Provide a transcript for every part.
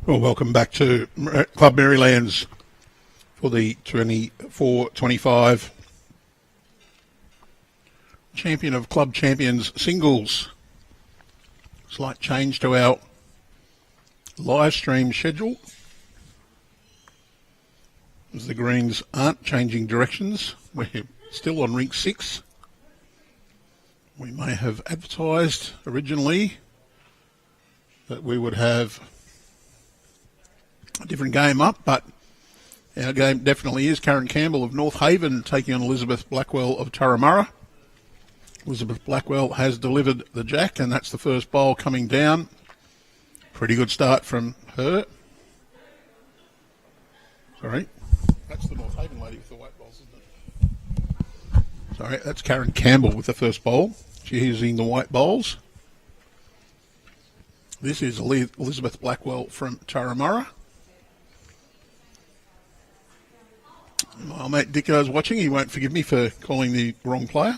Well, welcome back to Club Marylands for the 24-25 Champion of Club Champions singles. Slight change to our live stream schedule, as the greens aren't changing directions. We're still on rink 6. We may have advertised originally that we would have a different game up, but our game definitely is Campbell of North Haven taking on Elizabeth Blackwell of Turramurra. Elizabeth Blackwell has delivered the jack, and that's the first bowl coming down. Pretty good start from her. Sorry, that's the North Haven lady with the white bowls, isn't it? Sorry, that's Karen Campbell with the first bowl. She's using the white bowls. This is Elizabeth Blackwell from Turramurra. My mate Dicko's watching. He won't forgive me for calling the wrong player.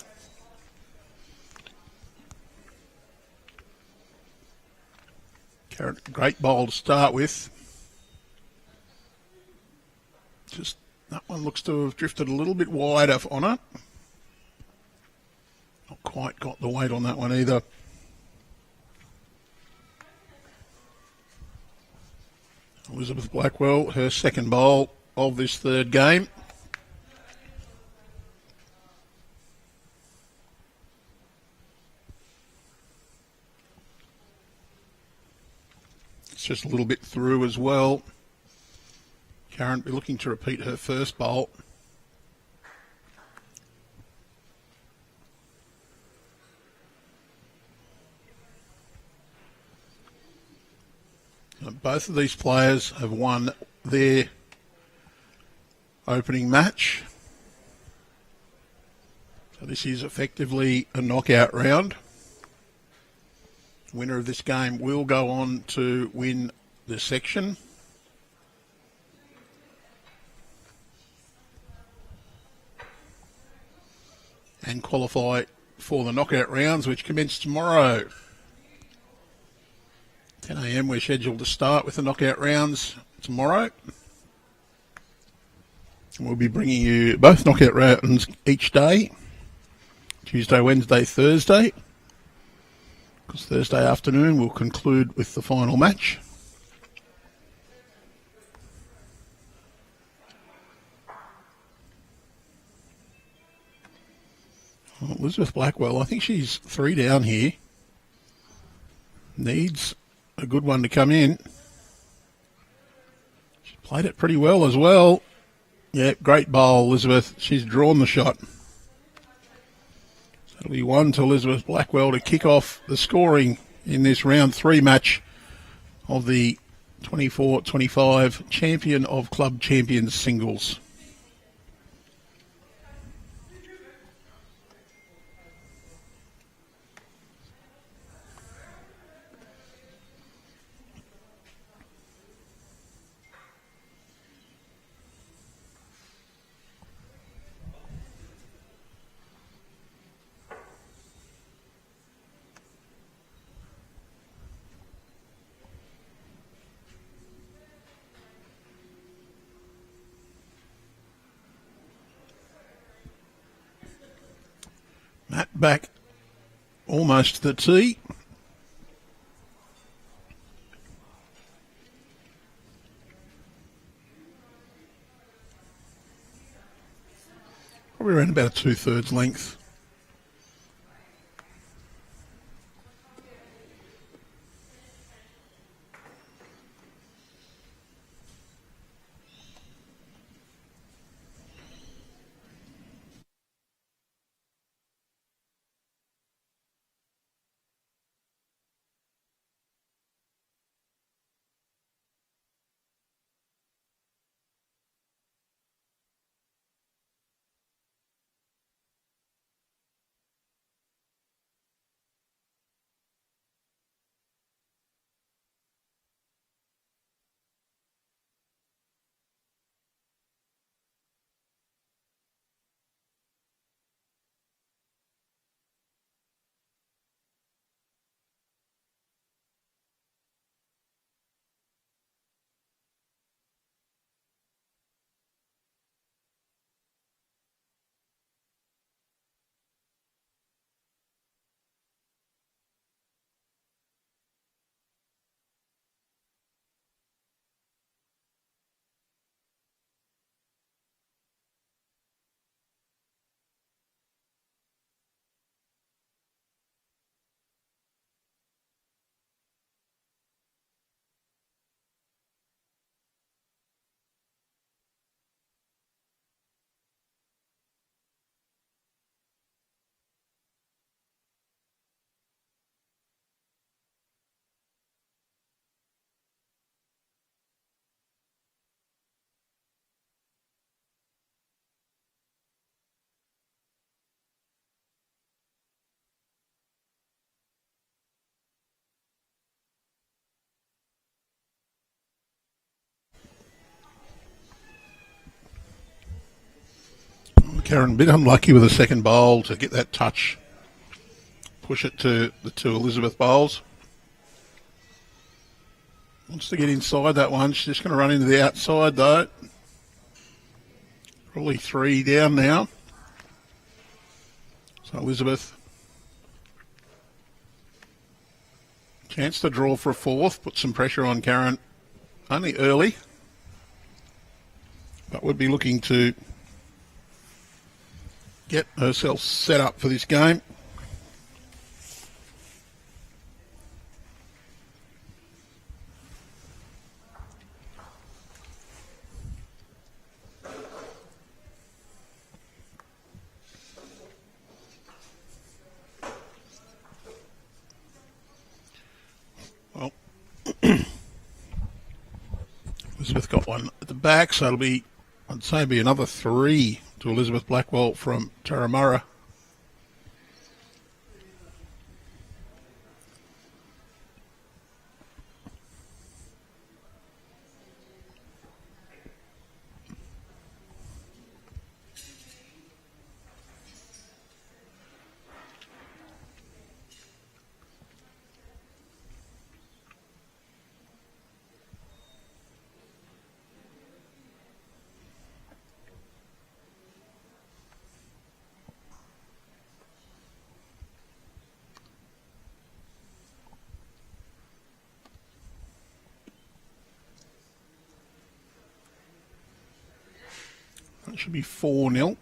Karen, great bowl to start with. Just that one looks to have drifted a little bit wider on it. Not quite got the weight on that one either. Elizabeth Blackwell, her second bowl of this third game. It's just a little bit through as well. Karen be looking to repeat her first bowl. Both of these players have won their opening match. So this is effectively a knockout round. The winner of this game will go on to win the section. And qualify for the knockout rounds, which commence tomorrow. 10 a.m. we're scheduled to start with the knockout rounds tomorrow. And we'll be bringing you both knockout rounds each day. Tuesday, Wednesday, Thursday. Because Thursday afternoon we'll conclude with the final match. Well, Elizabeth Blackwell, I think she's 3 down here. Needs a good one to come in. She played it pretty well as well. Yeah, great bowl, Elizabeth. She's drawn the shot. So it'll be one to Elizabeth Blackwell to kick off the scoring in this round 3 match of the 24-25 Champion of Club Champions singles. Matt back almost to the tee. Probably around about a 2/3 length. Karen a bit unlucky with the second bowl to get that touch. Push it to the two Elizabeth bowls. Wants to get inside that one. She's just going to run into the outside though. Probably 3 down now. So Elizabeth. Chance to draw for a fourth. Put some pressure on Karen. Only early. But would be looking to get herself set up for this game. Well, Elizabeth got one at the back, so it'll be, I'd say, be another 3 to Elizabeth Blackwell from Turramurra. That should be 4-0.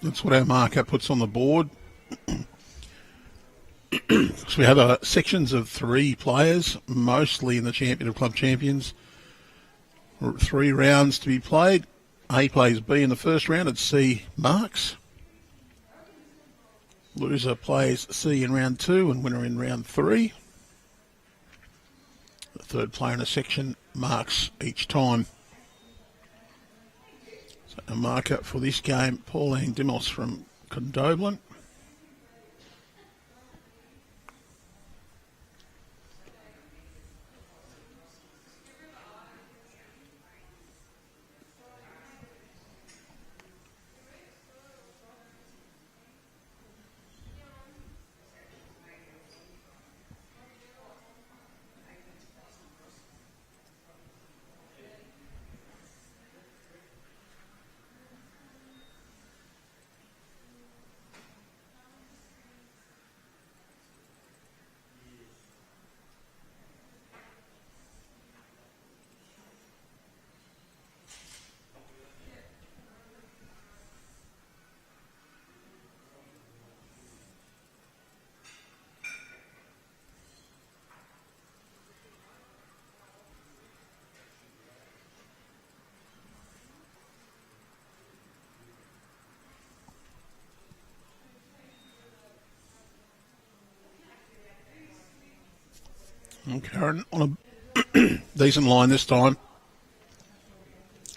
That's what our marker puts on the board. So we have sections of 3 players, mostly in the Champion of Club Champions. 3 rounds to be played. A plays B in the first round and C marks. Loser plays C in round 2 and winner in round 3. The third player in a section marks each time. So a marker for this game, Pauline Dimos from Condoblin. And Karen on a decent line this time.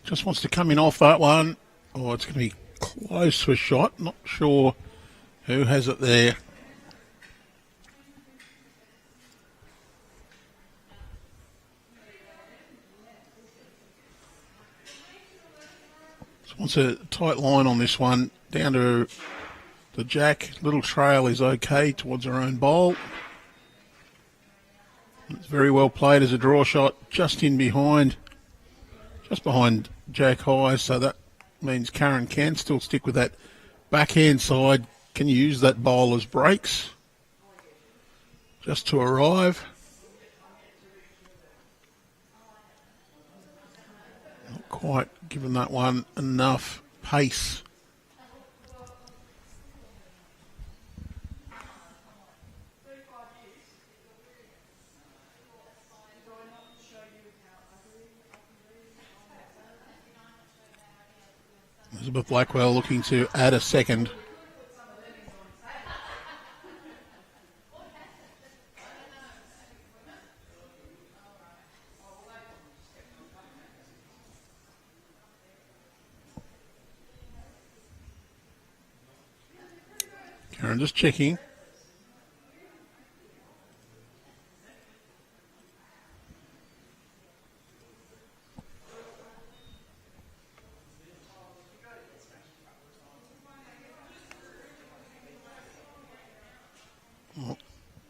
Just wants to come in off that one. Oh, it's going to be close to a shot. Not sure who has it there. Just wants a tight line on this one. Down to the jack. Little trail is okay towards her own bowl. It's very well played as a draw shot, just in behind, just behind Jack High, so that means Karen can still stick with that backhand side, can use that bowl as breaks, just to arrive. Not quite given that one enough pace. Elizabeth Blackwell looking to add a second. Karen just checking. Well,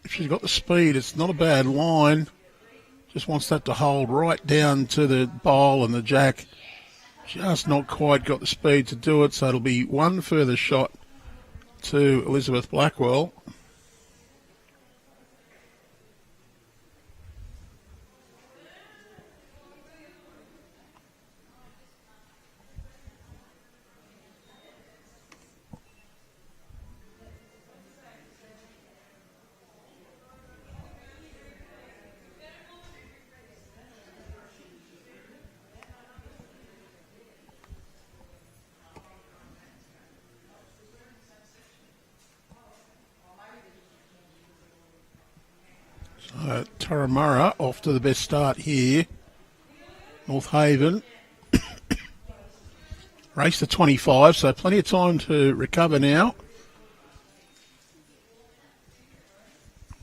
if she's got the speed, it's not a bad line. Just wants that to hold right down to the bowl and the jack. Just not quite got the speed to do it, so it'll be one further shot to Elizabeth Blackwell. Turramurra off to the best start here. North Haven. Race to 25, so plenty of time to recover now.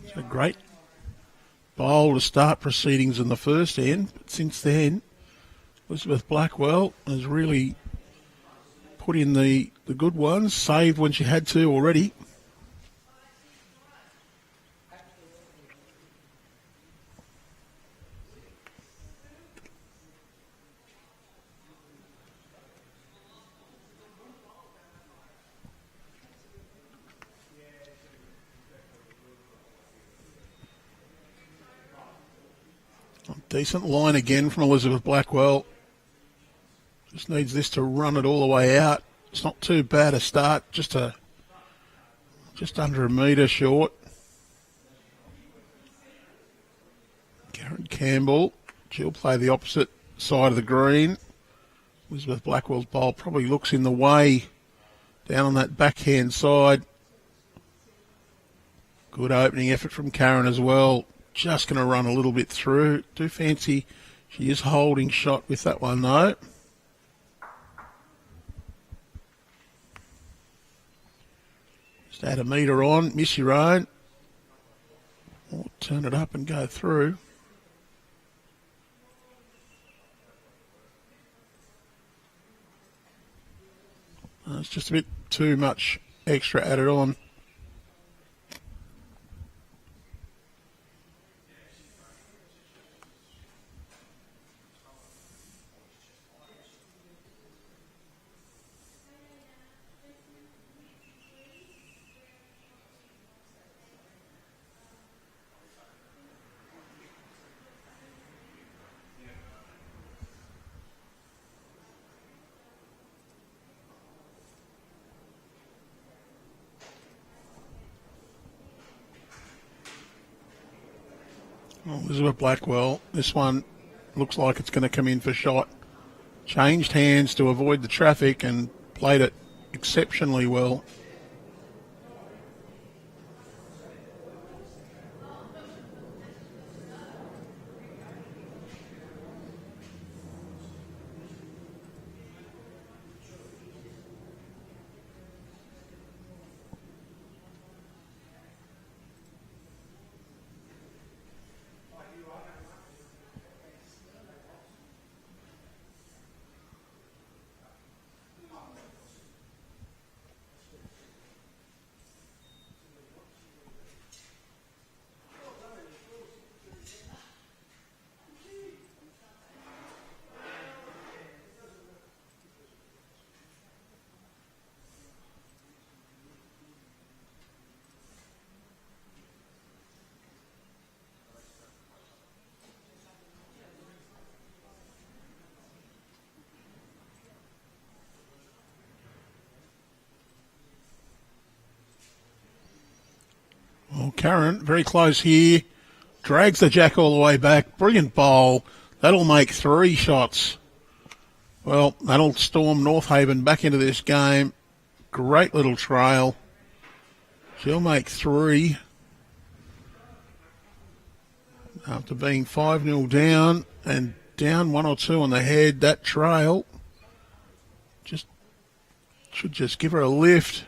It's a great bowl to start proceedings in the first end, but since then, Elizabeth Blackwell has really put in the good ones, saved when she had to already. Decent line again from Elizabeth Blackwell. Just needs this to run it all the way out. It's not too bad a start, just under a metre short. Campbell, she'll play the opposite side of the green. Elizabeth Blackwell's bowl probably looks in the way down on that backhand side. Good opening effort from Karen as well. Just going to run a little bit through. Do fancy she is holding shot with that one though. Just add a metre on, miss your own. Or turn it up and go through. It's just a bit too much extra added on. Elizabeth Blackwell, this one looks like it's going to come in for shot. Changed hands to avoid the traffic and played it exceptionally well. Well, Karen, very close here. Drags the jack all the way back. Brilliant bowl. That'll make 3 shots. Well, that'll storm North Haven back into this game. Great little trail. She'll make 3. After being 5-0 down and down 1 or 2 on the head, that trail should just give her a lift.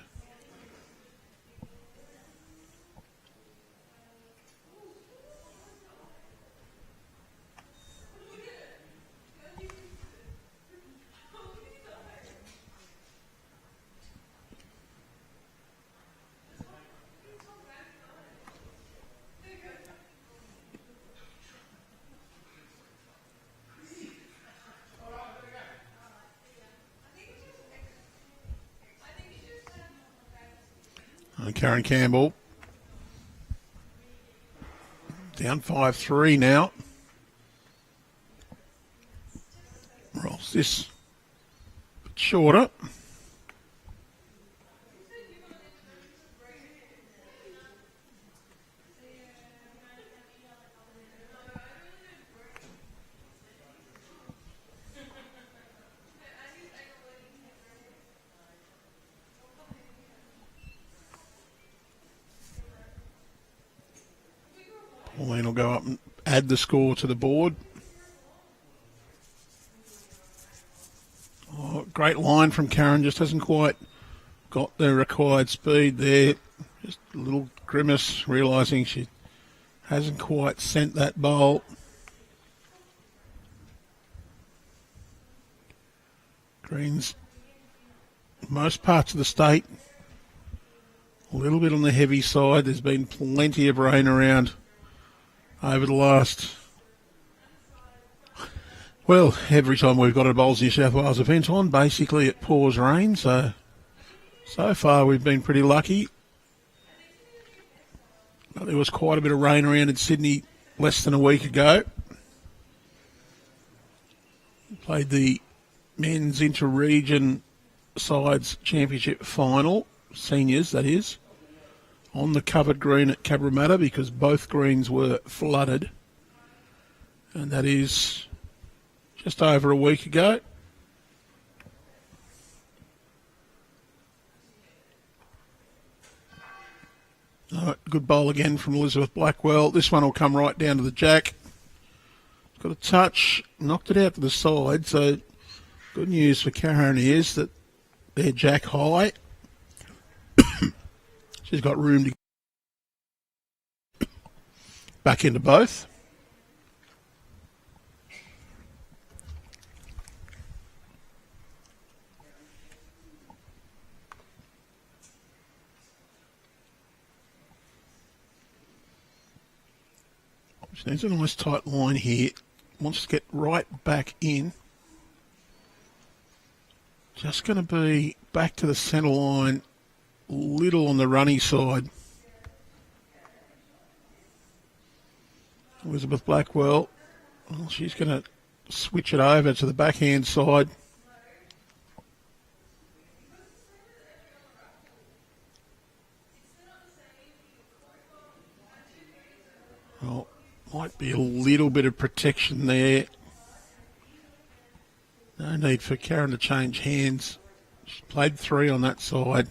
And Karen Campbell down 5-3 now. Rolls this a bit shorter. Pauline will go up and add the score to the board. Oh, great line from Karen, just hasn't quite got the required speed there. Just a little grimace, realising she hasn't quite sent that bowl. Greens, most parts of the state, a little bit on the heavy side. There's been plenty of rain around over the last, well, every time we've got a Bowls New South Wales event on, basically it pours rain. So far we've been pretty lucky. But there was quite a bit of rain around in Sydney less than a week ago. Played the men's inter-region sides championship final, seniors that is, on the covered green at Cabramatta because both greens were flooded. And that is just over a week ago. All right, good bowl again from Elizabeth Blackwell. This one will come right down to the jack. Got a touch, knocked it out to the side. So good news for Karen is that they're jack high. She's got room to back into both. She needs a nice tight line here. Wants to get right back in. Just going to be back to the centre line, little on the runny side. Elizabeth Blackwell, well, she's going to switch it over to the backhand side. Well, might be a little bit of protection there. No need for Karen to change hands. She's played 3 on that side.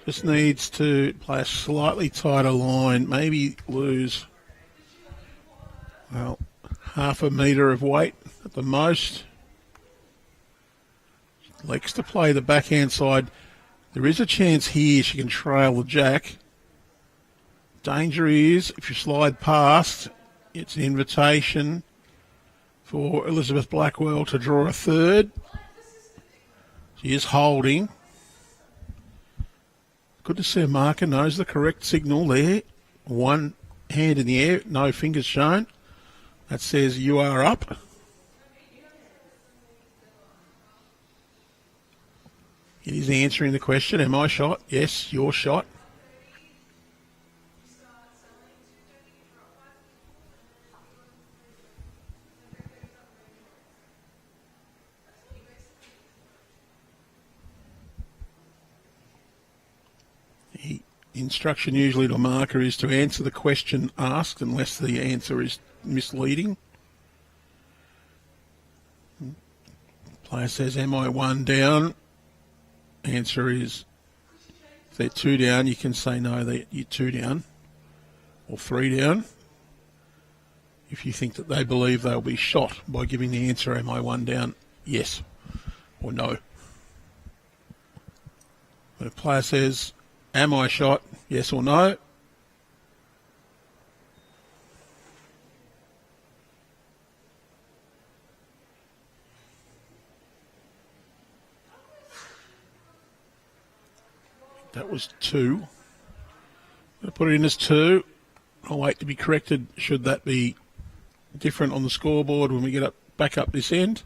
Just needs to play a slightly tighter line, maybe lose, well, half a metre of weight at the most. She likes to play the backhand side. There is a chance here she can trail the jack. Danger is, if you slide past, it's an invitation for Elizabeth Blackwell to draw a third. She is holding. Good to see a marker knows the correct signal there. One hand in the air, no fingers shown. That says you are up. It is answering the question, am I shot? Yes, you're shot. Instruction usually to a marker is to answer the question asked unless the answer is misleading. Player says, am I 1 down? Answer is, if they're 2 down, you can say no, you're 2 down or 3 down. If you think that they believe they'll be shot by giving the answer, am I 1 down? Yes or no. When a player says, am I shot? Yes or no? That was 2. I'm going to put it in as 2. I'll wait to be corrected should that be different on the scoreboard when we get back up this end.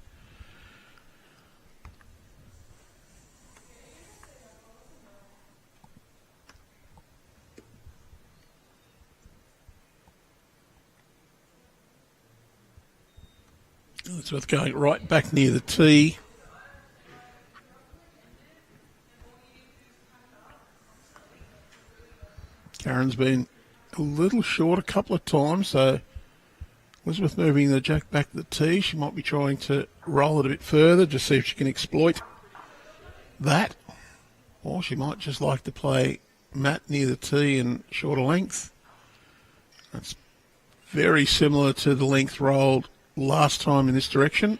Elizabeth going right back near the tee. Karen's been a little short a couple of times, so Elizabeth moving the jack back to the tee. She might be trying to roll it a bit further, just see if she can exploit that. Or she might just like to play Matt near the tee and shorter length. That's very similar to the length rolled last time in this direction.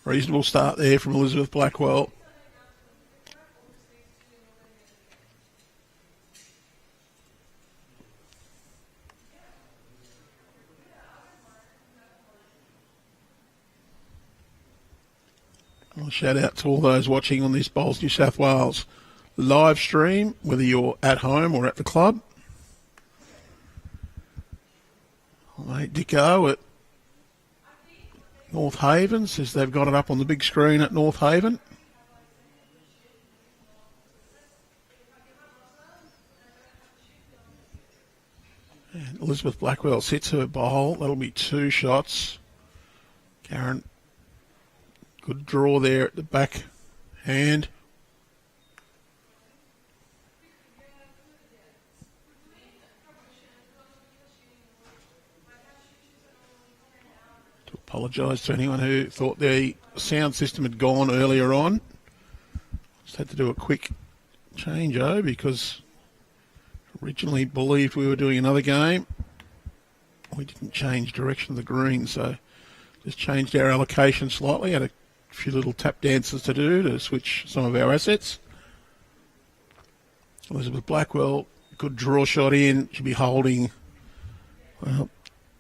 Reasonable start there from Elizabeth Blackwell. I'll shout out to all those watching on this Bowls New South Wales live stream, whether you're at home or at the club. Mate Dicko at North Haven says they've got it up on the big screen at North Haven. And Elizabeth Blackwell sits her bowl. That'll be 2 shots. Karen, good draw there at the back hand. To apologise to anyone who thought the sound system had gone earlier on. Just had to do a quick change-o because originally believed we were doing another game. We didn't change direction of the green, so just changed our allocation slightly. Had a few little tap dances to do to switch some of our assets. Elizabeth Blackwell, good draw shot in. She'll be holding, well,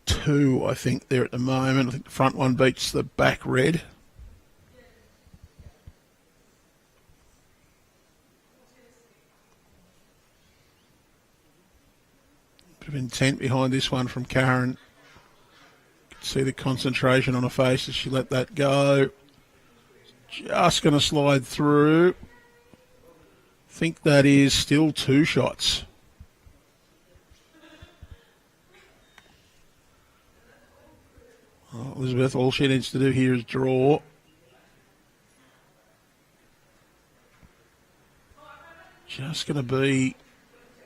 2, I think, there at the moment. I think the front one beats the back red. Bit of intent behind this one from Karen. See the concentration on her face as she let that go. Just going to slide through. Think that is still 2 shots. Oh, Elizabeth, all she needs to do here is draw. Just going to be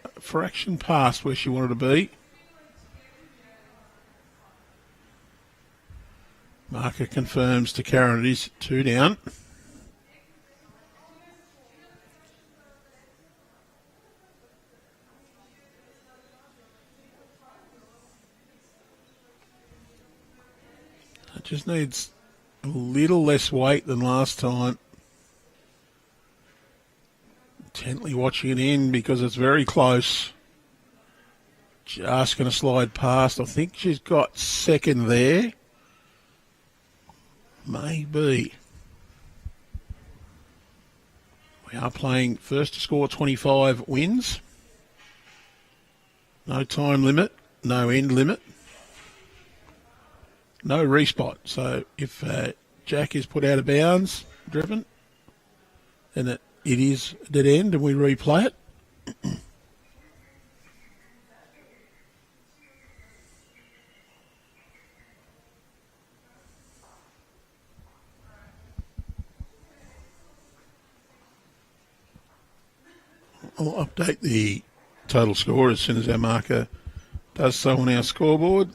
a fraction past where she wanted to be. Marker confirms to Karen it is 2 down. It just needs a little less weight than last time. Intently watching it in because it's very close. Just going to slide past. I think she's got second there. Maybe. We are playing first to score 25 wins. No time limit, no end limit, no respot. So if Jack is put out of bounds, driven, then it is a dead end and we replay it. I'll update the total score as soon as our marker does so on our scoreboard.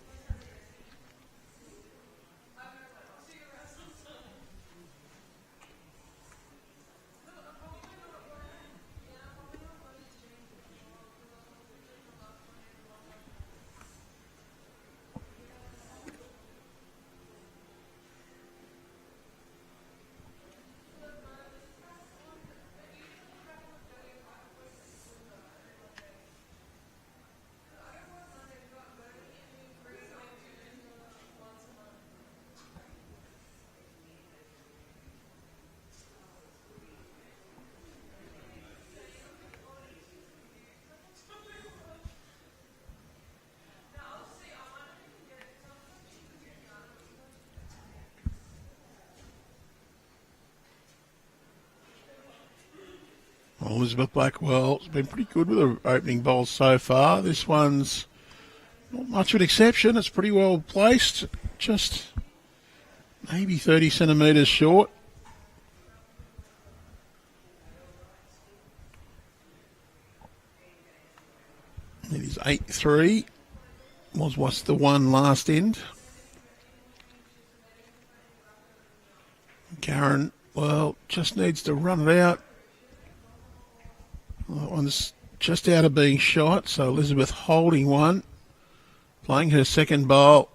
Well, Elizabeth Blackwell's been pretty good with her opening bowls so far. This one's not much of an exception. It's pretty well placed. Just maybe 30 centimetres short. It is 8-3. What's the one last end? Karen, well, just needs to run it out. That one's just out of being shot, so Elizabeth holding one, playing her second bowl.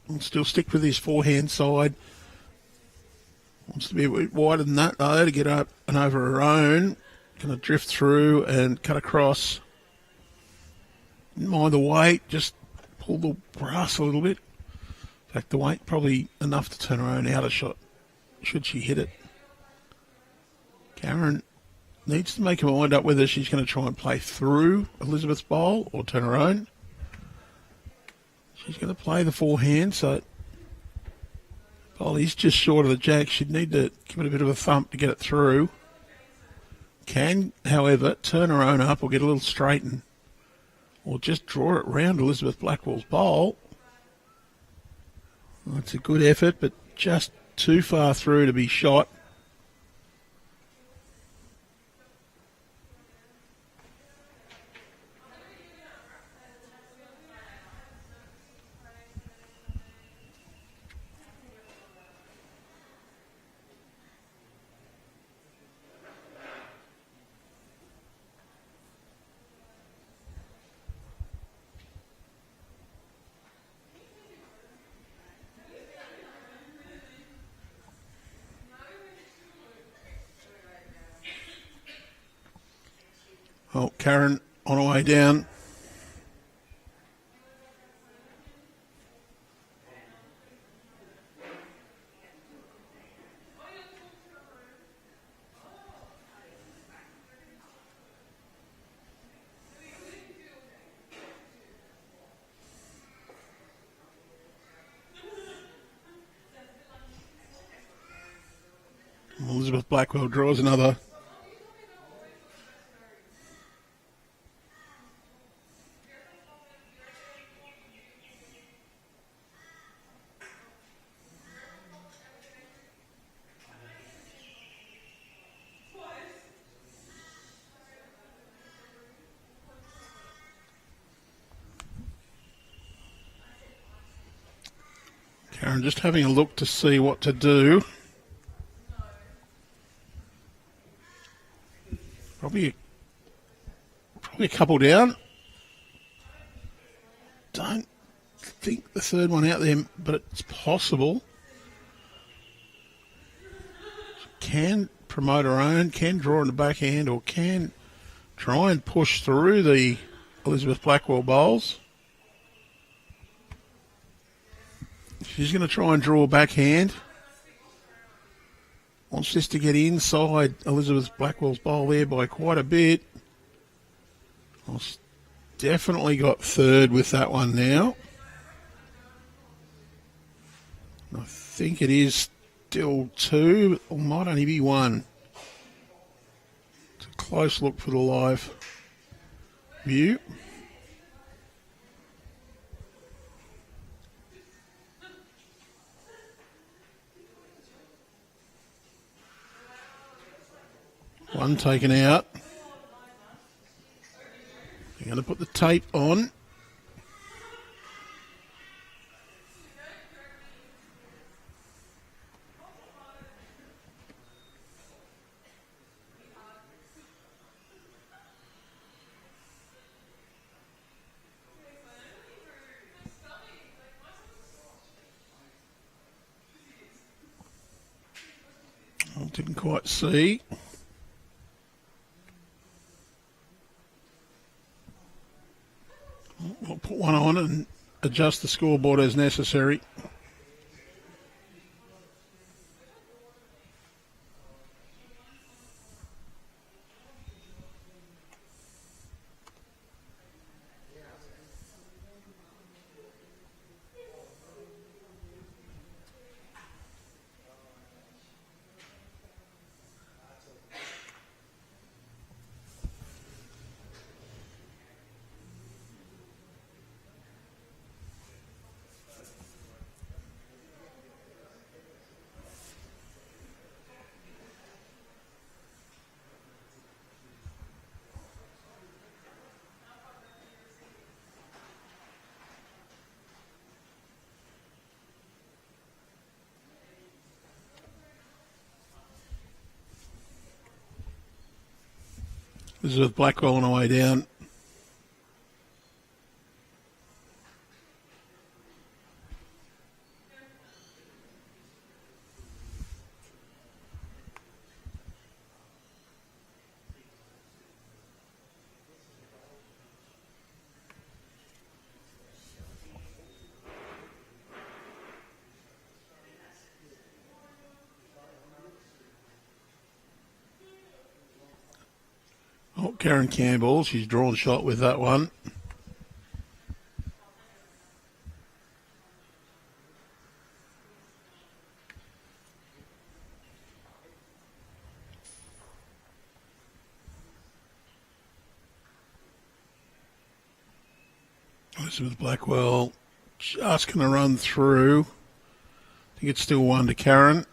Will still stick with his forehand side. Wants to be a bit wider than that, though, to get up and over her own. Going to drift through and cut across. Didn't mind the weight, just pull the brass a little bit. In fact, the weight probably enough to turn her own outer shot, should she hit it. Karen needs to make her mind up whether she's going to try and play through Elizabeth's bowl or turn her own. She's going to play the forehand, so bowl is just short of the jack. She'd need to give it a bit of a thump to get it through. Can, however, turn her own up or get a little straighten, or just draw it round Elizabeth Blackwell's bowl. Well, it's a good effort, but just too far through to be shot. Oh, Karen on her way down. Elizabeth Blackwell draws another. Karen just having a look to see what to do. Probably a couple down. Don't think the third one out there, but it's possible. Can promote her own, can draw in the backhand, or can try and push through the Elizabeth Blackwell bowls. She's going to try and draw backhand. Wants this to get inside Elizabeth Blackwell's bowl there by quite a bit. Definitely got third with that one now. I think it is still two, or might only be one. It's a close look for the live view. One taken out. I'm going to put the tape on. I didn't quite see. We'll put one on and adjust the scoreboard as necessary. Elizabeth Blackwell on her way down. Oh, Karen Campbell, she's drawn shot with that one. Elizabeth Blackwell just going to run through. I think it's still 1 to Karen.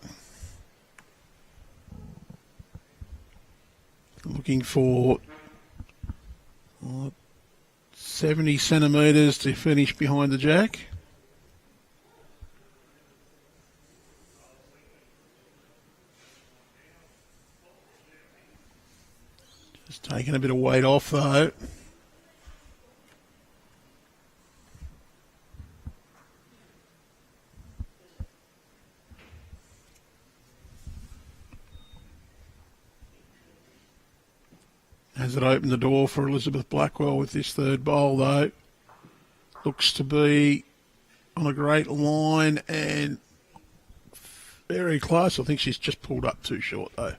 Looking for 70 centimetres to finish behind the jack. Just taking a bit of weight off though. Has it opened the door for Elizabeth Blackwell with this third bowl though? Looks to be on a great line and very close. I think she's just pulled up too short though.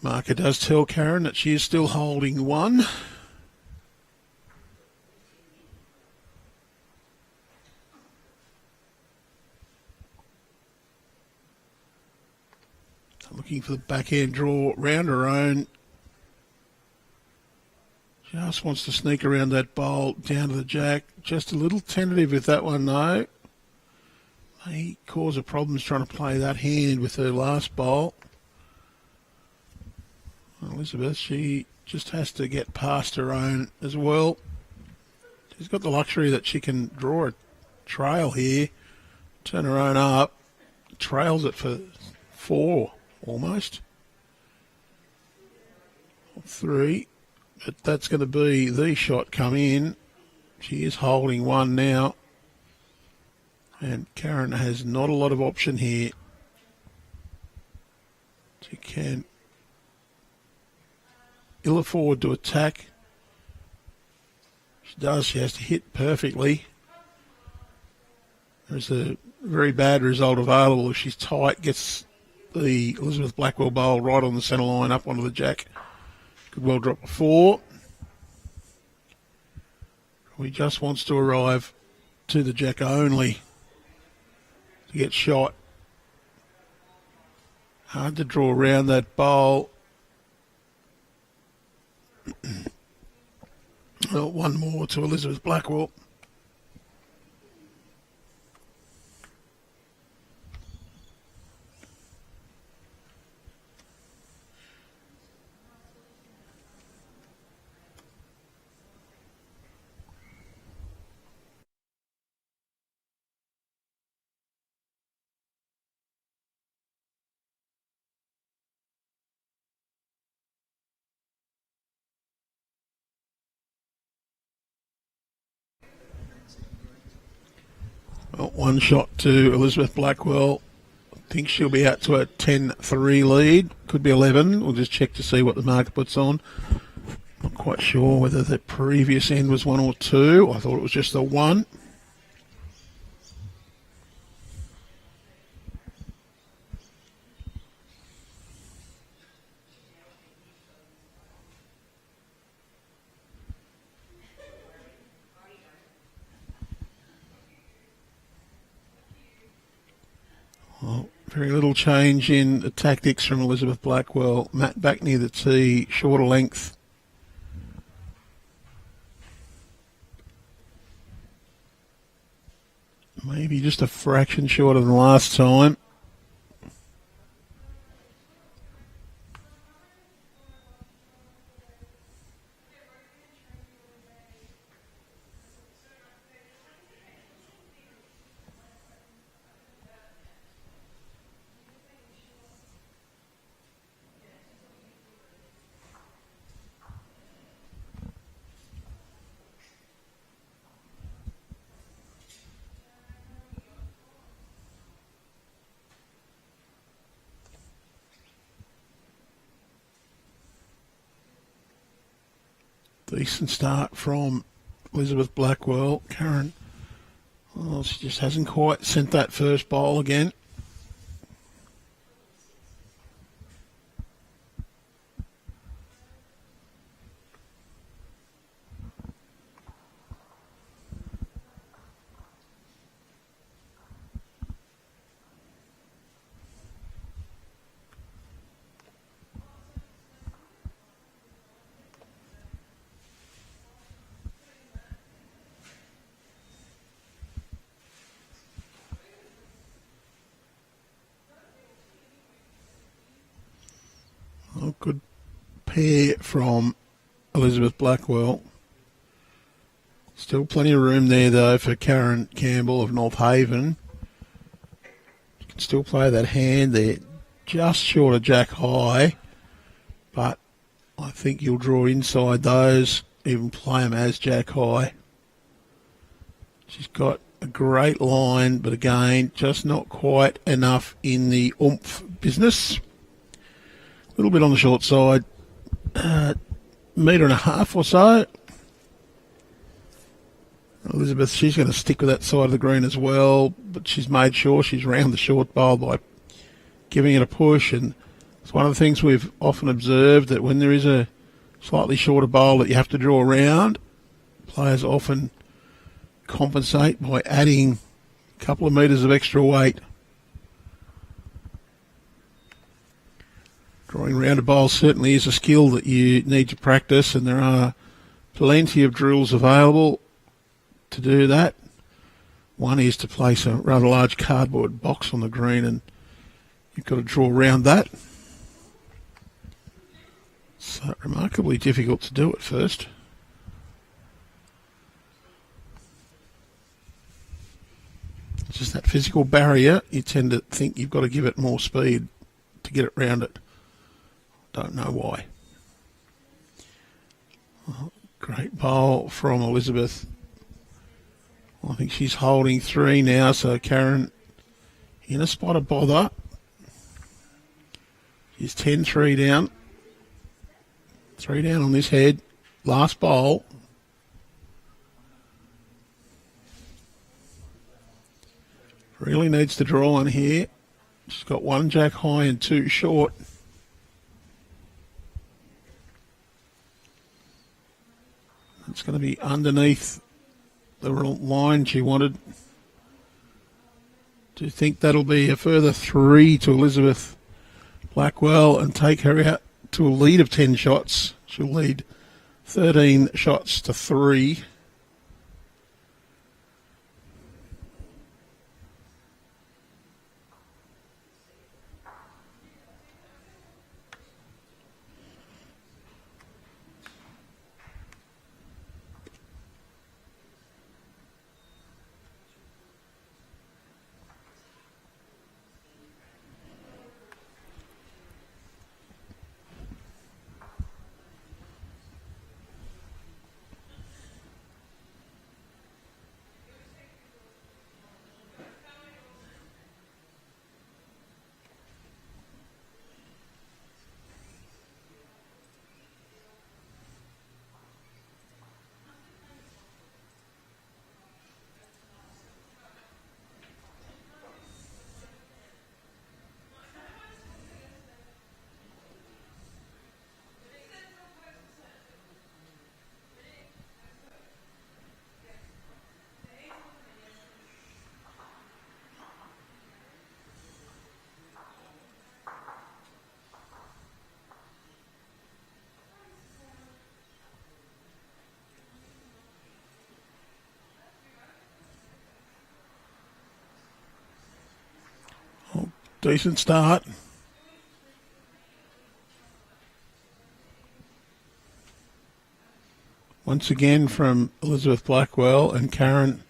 Marker does tell Karen that she is still holding 1. Looking for the backhand draw round her own. Just wants to sneak around that bowl down to the jack. Just a little tentative with that one though. May cause her problems trying to play that hand with her last bowl. Elizabeth, she just has to get past her own as well. She's got the luxury that she can draw a trail here, turn her own up, trails it for 4 almost. 3, but that's going to be the shot come in. She is holding 1 now. And Karen has not a lot of option here. She can ill afford to attack. She does. She has to hit perfectly. There's a very bad result available if she's tight, gets the Elizabeth Blackwell bowl right on the centre line up onto the jack. Could well drop a 4. He just wants to arrive to the jack only to get shot. Hard to draw around that bowl. Well, 1 more to Elizabeth Blackwell. Well, 1 shot to Elizabeth Blackwell. I think she'll be out to a 10-3 lead. Could be 11. We'll just check to see what the marker puts on. Not quite sure whether the previous end was 1 or 2. I thought it was just the 1. Well, very little change in the tactics from Elizabeth Blackwell. Matt back near the tee, shorter length. Maybe just a fraction shorter than last time. Decent start from Elizabeth Blackwell. Karen, well, she just hasn't quite sent that first bowl again. Oh, good pair from Elizabeth Blackwell. Still plenty of room there, though, for Karen Campbell of North Haven. You can still play that hand there, just short of Jack High, but I think you'll draw inside those, even play them as Jack High. She's got a great line, but again, just not quite enough in the oomph business. A little bit on the short side, metre and a half or so. Elizabeth, she's going to stick with that side of the green as well, but she's made sure she's round the short bowl by giving it a push, and it's one of the things we've often observed, that when there is a slightly shorter bowl that you have to draw around, players often compensate by adding a couple of metres of extra weight. Drawing round a bowl certainly is a skill that you need to practice, and there are plenty of drills available to do that. One is to place a rather large cardboard box on the green, and you've got to draw around that. So remarkably difficult to do at first. It's just that physical barrier. You tend to think you've got to give it more speed to get it round it. Don't know why. Oh, great bowl from Elizabeth. I think she's holding 3 now, so Karen in a spot of bother. She's 10-3 down. 3 down on this head. Last bowl. Really needs to draw on here. She's got 1 Jack High and 2 short. It's going to be underneath the line she wanted. Do you think that'll be a further 3 to Elizabeth Blackwell and take her out to a lead of 10 shots? She'll lead 13 shots to 3. Decent start. Once again from Elizabeth Blackwell, and Karen,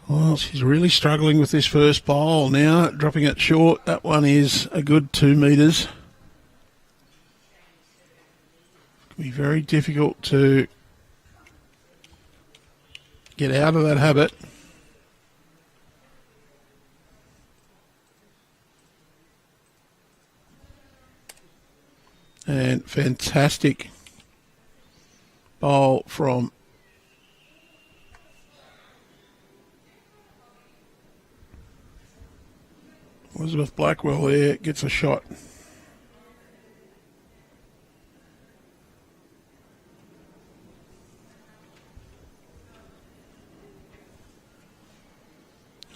well, she's really struggling with this first bowl now, dropping it short. That one is a good 2 metres. It'll be very difficult to get out of that habit. And fantastic bowl from Elizabeth Blackwell there, gets a shot.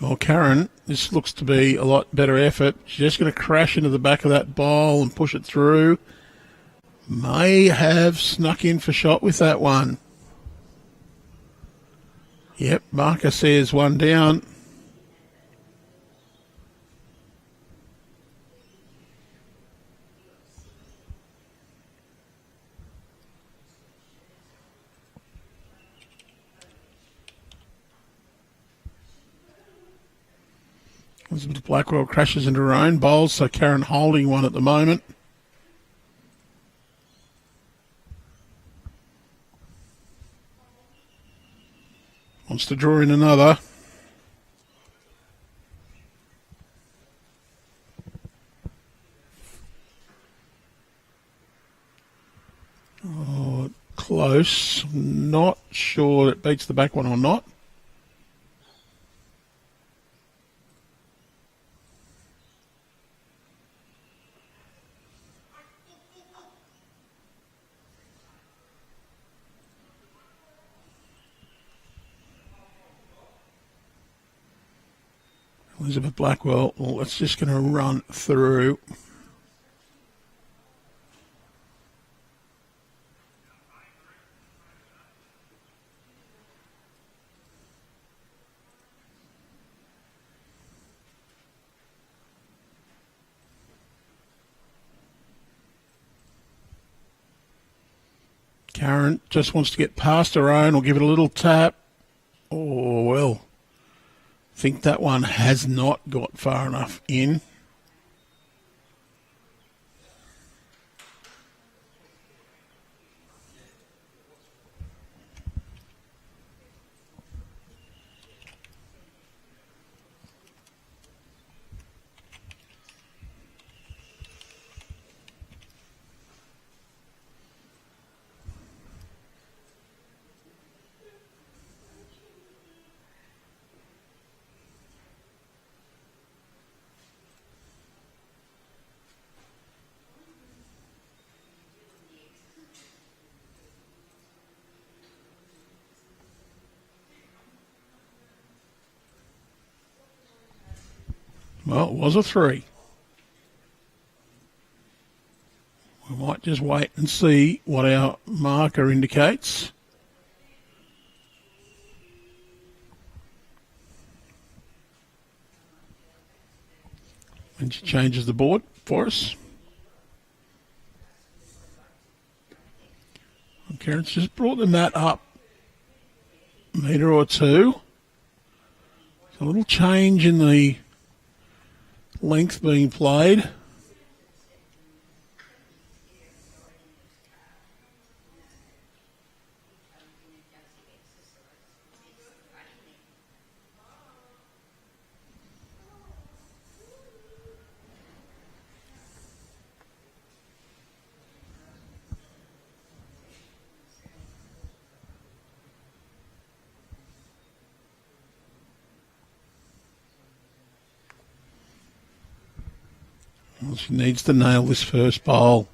Well, Karen, this looks to be a lot better effort. She's just going to crash into the back of that bowl and push it through. May have snuck in for shot with that one. Yep, marker says one down. Elizabeth Blackwell crashes into her own bowls, so Karen holding one at the moment. Wants to draw in another. Oh, close. Not sure it beats the back one or not. Elizabeth Blackwell, well, it's just going to run through. Karen just wants to get past her own or give it a little tap. Oh, well. I think that one has not got far enough in. Well, it was a 3. We might just wait and see what our marker indicates. And she changes the board for us. And Karen's just brought the mat up a metre or two. There's a little change in the length being played. Well, she needs to nail this first bowl.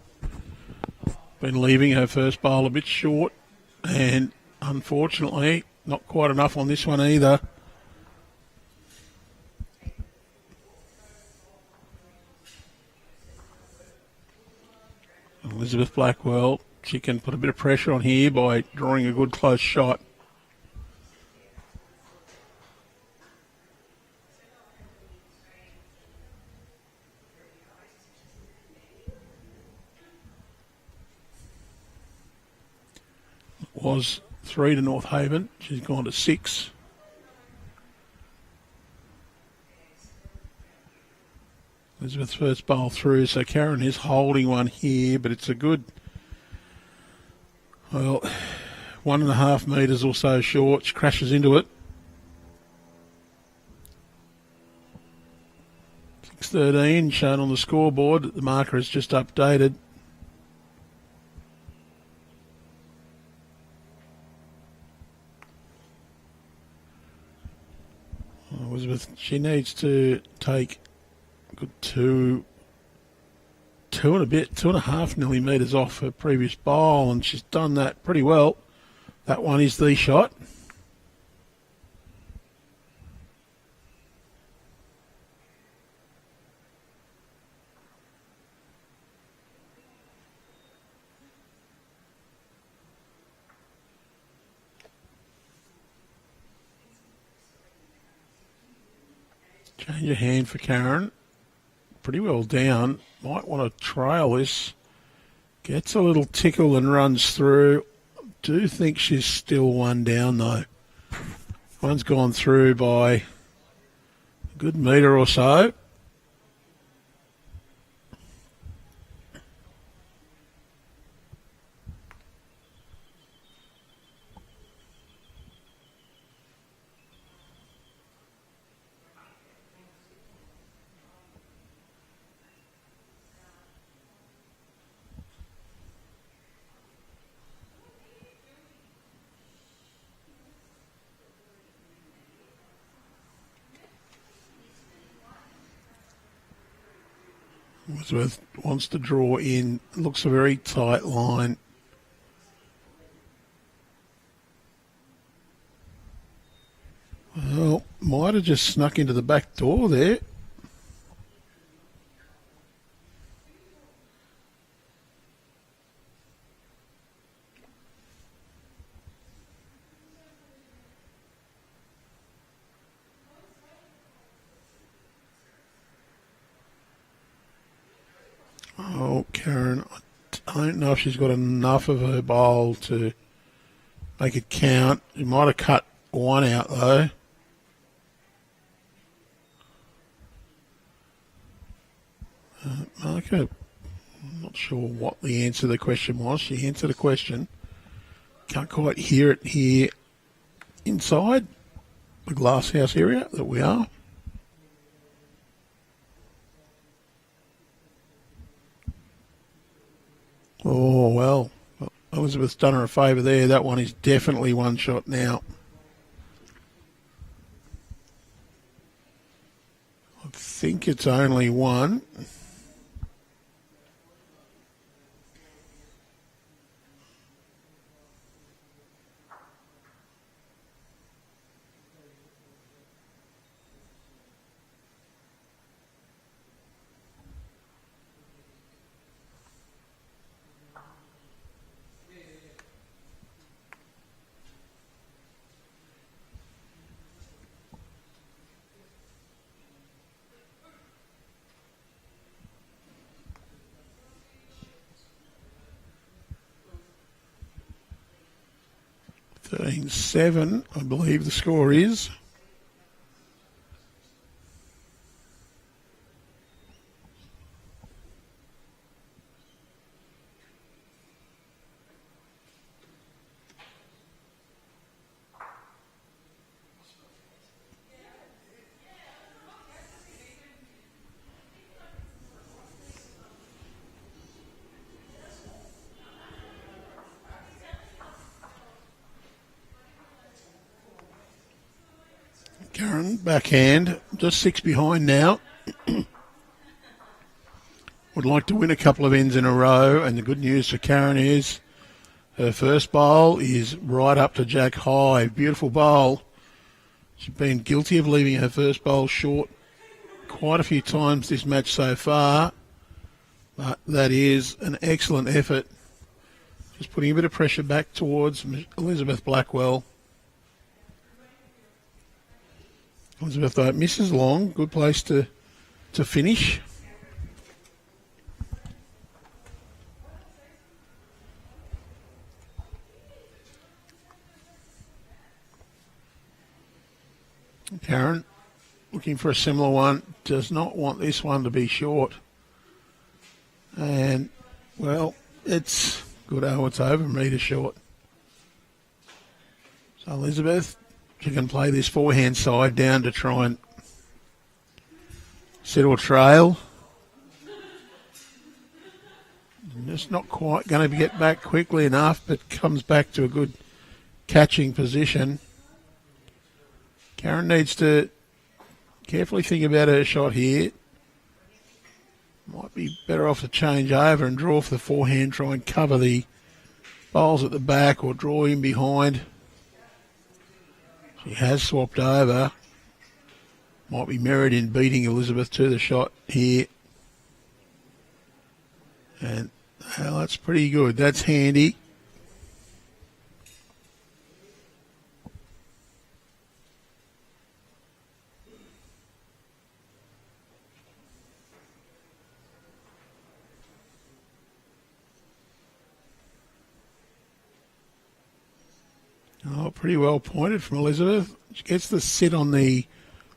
Been leaving her first bowl a bit short, and unfortunately not quite enough on this one either. Elizabeth Blackwell, she can put a bit of pressure on here by drawing a good close shot. Was 3 to North Haven. She's gone to 6. Elizabeth's first bowl through, so Karen is holding one here, but it's a good, well, 1.5 metres or so short. She crashes into it. 6:13 shown on the scoreboard. The marker is just updated. She needs to take a good 2.5 millimetres off her previous bowl, and she's done that pretty well. That one is the shot. Change of hand for Karen. Pretty well down. Might want to trail this. Gets a little tickle and runs through. Do think she's still one down though. One's gone through by a good metre or so. Wordsworth wants to draw in. Looks a very tight line. Well, might have just snuck into the back door there. Oh, Karen, I don't know if she's got enough of her bowl to make it count. She might have cut one out though. Marco, I'm not sure what the answer to the question was. She answered a question. Can't quite hear it here inside the glass house area that we are. Oh, well, Elizabeth's done her a favour there. That one is definitely one shot now. I think it's only one. Seven, I believe the score is. Karen, backhand, just 6 behind now. Would like to win a couple of ends in a row, and the good news for Karen is her first bowl is right up to Jack high. Beautiful bowl. She's been guilty of leaving her first bowl short quite a few times this match so far, but that is an excellent effort. Just putting a bit of pressure back towards Elizabeth Blackwell. Elizabeth, though, misses long. Good place to finish. Karen, looking for a similar one, does not want this one to be short. And, well, it's good. Oh, it's over a metre short. So Elizabeth, she can play this forehand side down to try and settle trail. Just not quite going to get back quickly enough, but comes back to a good catching position. Karen needs to carefully think about her shot here. Might be better off to change over and draw for the forehand, try and cover the bowls at the back or draw in behind. She has swapped over. Might be merit in beating Elizabeth to the shot here. And well, that's pretty good. That's handy. Oh, pretty well pointed from Elizabeth. She gets the sit on the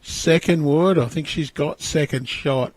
second wood. I think she's got second shot.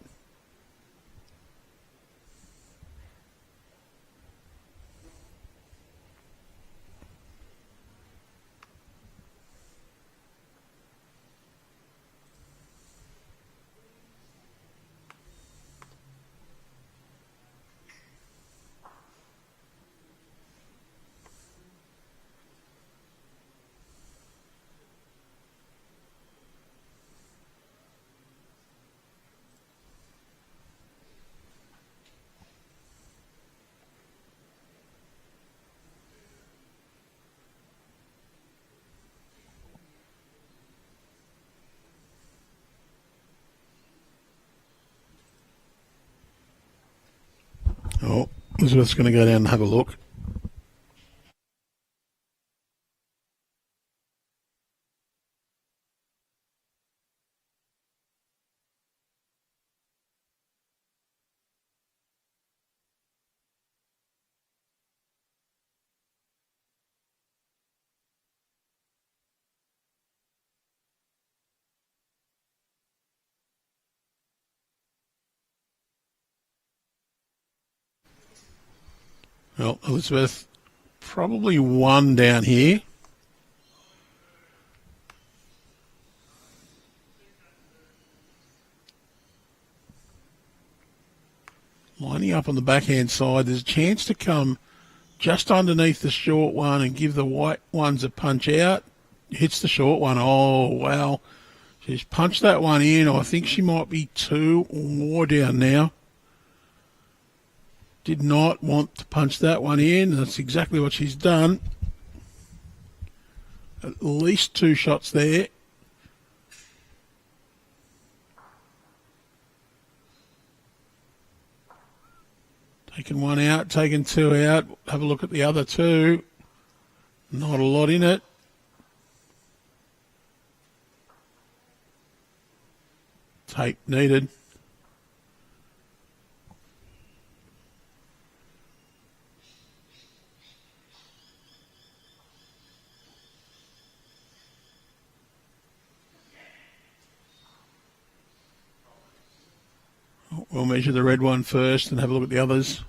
Oh, Elizabeth's going to go down and have a look. Well, Elizabeth probably won down here. Lining up on the backhand side, there's a chance to come just underneath the short one and give the white ones a punch out. Hits the short one. Oh, wow. She's punched that one in. I think she might be 2 or more down now. Did not want to punch that one in. That's exactly what she's done. At least 2 shots there. Taking 1 out, taking 2 out. Have a look at the other 2. Not a lot in it. Tape needed. We'll measure the red one first and have a look at the others.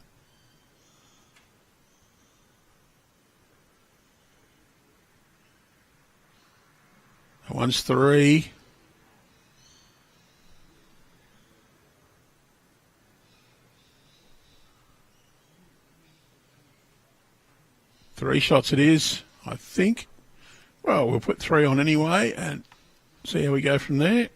That one's 3. Three shots it is, I think. Well, we'll put 3 on anyway and see how we go from there.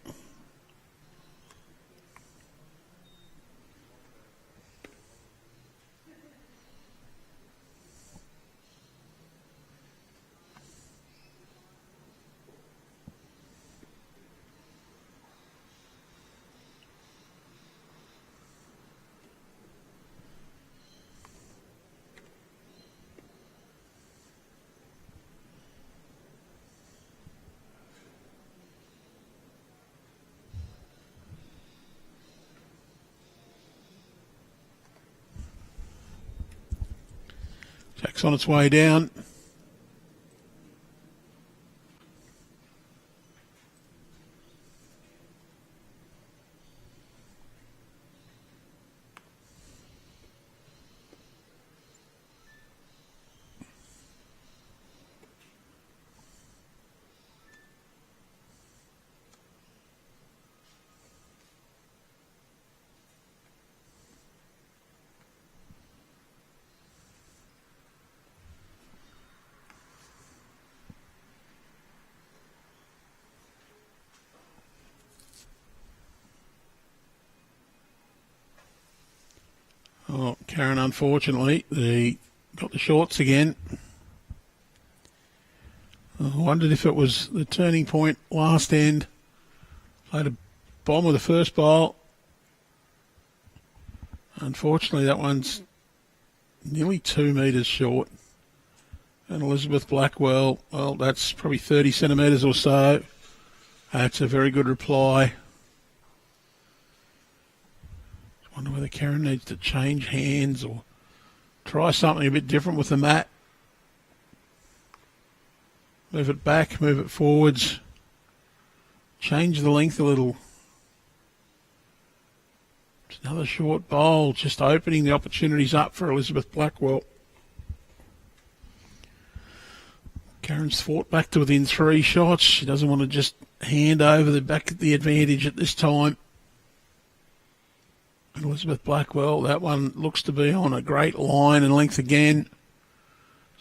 Jack's on its way down. Oh, Karen, unfortunately, they got the shorts again. I wondered if it was the turning point last end. Played a bomb with the first bowl. Unfortunately, that one's nearly 2 metres short. And Elizabeth Blackwell, well, that's probably 30 centimetres or so. That's a very good reply. I wonder whether Karen needs to change hands or try something a bit different with the mat. Move it back, move it forwards. Change the length a little. It's another short bowl, just opening the opportunities up for Elizabeth Blackwell. Karen's fought back to within 3 shots. She doesn't want to just hand over the advantage at this time. Elizabeth Blackwell, that one looks to be on a great line and length again.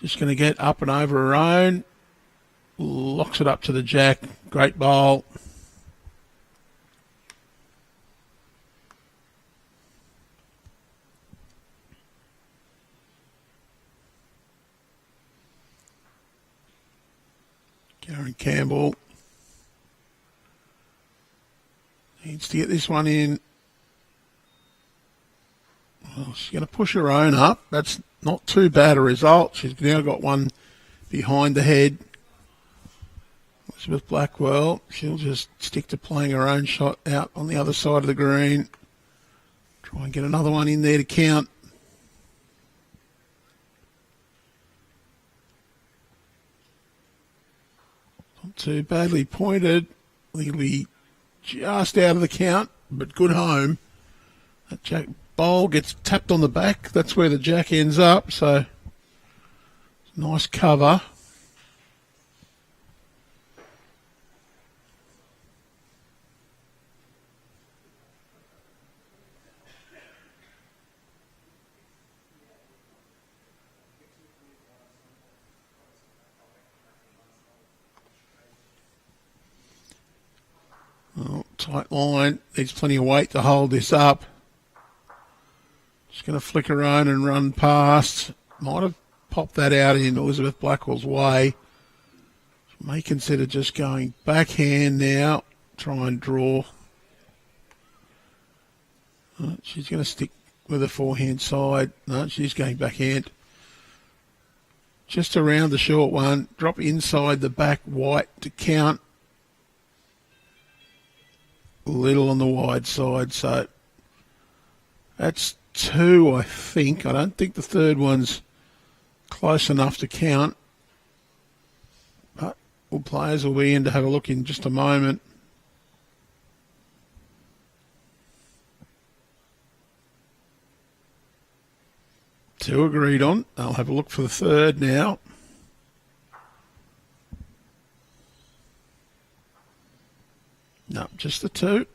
Just going to get up and over her own. Locks it up to the jack. Great bowl. Karen Campbell needs to get this one in. Well, she's going to push her own up. That's not too bad a result. She's now got one behind the head. Elizabeth Blackwell, she'll just stick to playing her own shot out on the other side of the green. Try and get another one in there to count. Not too badly pointed. It'll be just out of the count, but good home. That jack bowl gets tapped on the back. That's where the jack ends up, so nice cover. Oh, tight line. Needs plenty of weight to hold this up. Just going to flick her on and run past. Might have popped that out in Elizabeth Blackwell's way. May consider just going backhand now. Try and draw. She's going to stick with the forehand side. No, she's going backhand. Just around the short one. Drop inside the back white to count. A little on the wide side, so that's 2, I think. I don't think the third one's close enough to count. But all players will be in to have a look in just a moment. Two agreed on. I'll have a look for the third now. No, just the 2.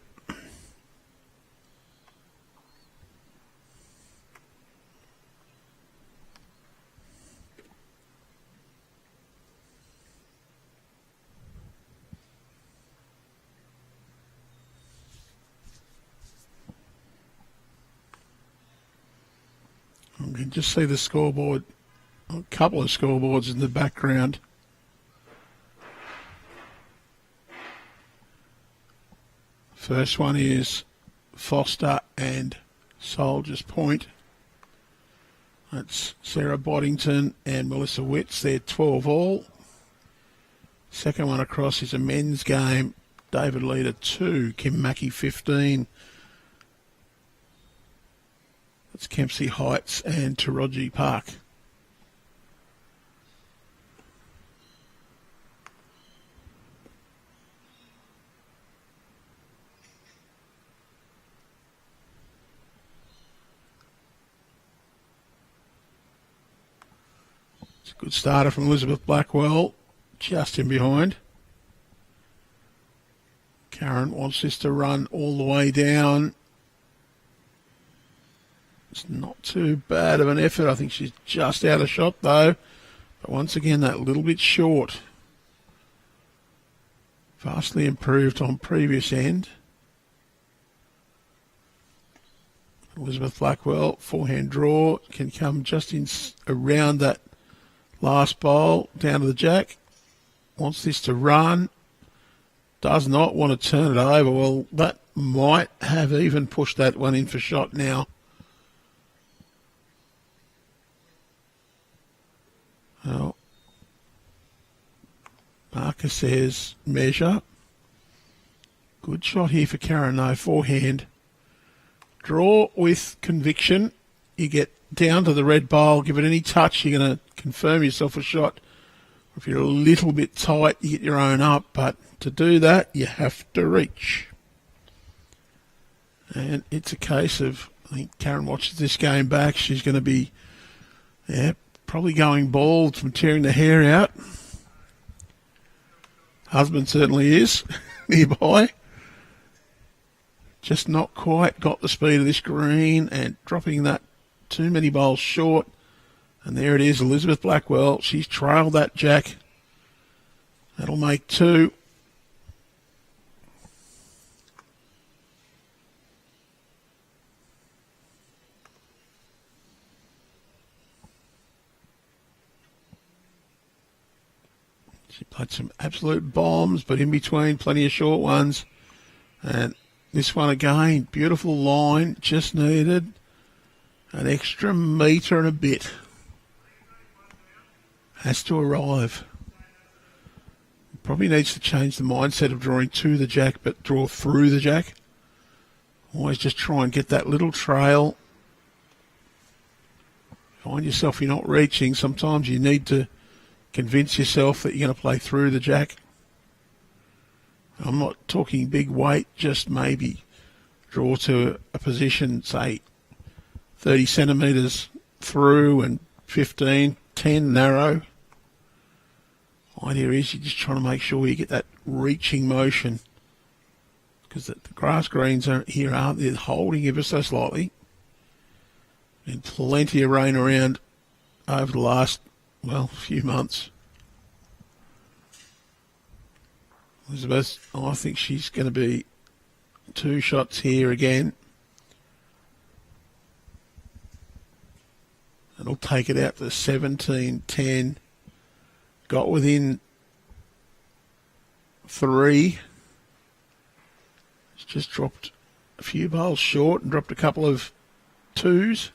You can just see the scoreboard, a couple of scoreboards in the background. First one is Foster and Soldiers Point. That's Sarah Boddington and Melissa Witts. They're 12 all. Second one across is a men's game. David Leader 2, Kim Mackey 15. That's Kempsey Heights and Taraji Park. It's a good starter from Elizabeth Blackwell, just in behind. Karen wants this to run all the way down. It's not too bad of an effort. I think she's just out of shot though. But once again, that little bit short. Vastly improved on previous end. Elizabeth Blackwell, forehand draw, can come just in around that last bowl, down to the jack. Wants this to run. Does not want to turn it over. Well, that might have even pushed that one in for shot now. Well, Marcus says measure. Good shot here for Karen, though, forehand. Draw with conviction. You get down to the red bowl, give it any touch, you're going to confirm yourself a shot. If you're a little bit tight, you get your own up, but to do that, you have to reach. And it's a case of, I think Karen watches this game back, she's going to be, probably going bald from tearing the hair out. Husband certainly is nearby. Just not quite got the speed of this green and dropping that too many bowls short. And there it is, Elizabeth Blackwell. She's trailed that jack. That'll make two. She played some absolute bombs, but in between, plenty of short ones. And this one again, beautiful line, just needed an extra metre and a bit. Has to arrive. Probably needs to change the mindset of drawing to the jack, but draw through the jack. Always just try and get that little trail. Find yourself you're not reaching. Sometimes you need to convince yourself that you're going to play through the jack. I'm not talking big weight, just maybe draw to a position, say 30 centimetres through and 15, 10 narrow. Idea is you're just trying to make sure you get that reaching motion, because the grass greens are here, aren't they? Holding ever so slightly. And plenty of rain around over the last, few months. Elizabeth, I think she's going to be two shots here again. It'll take it out to 17-10. Got within three. It's just dropped a few bowls short and dropped a couple of twos.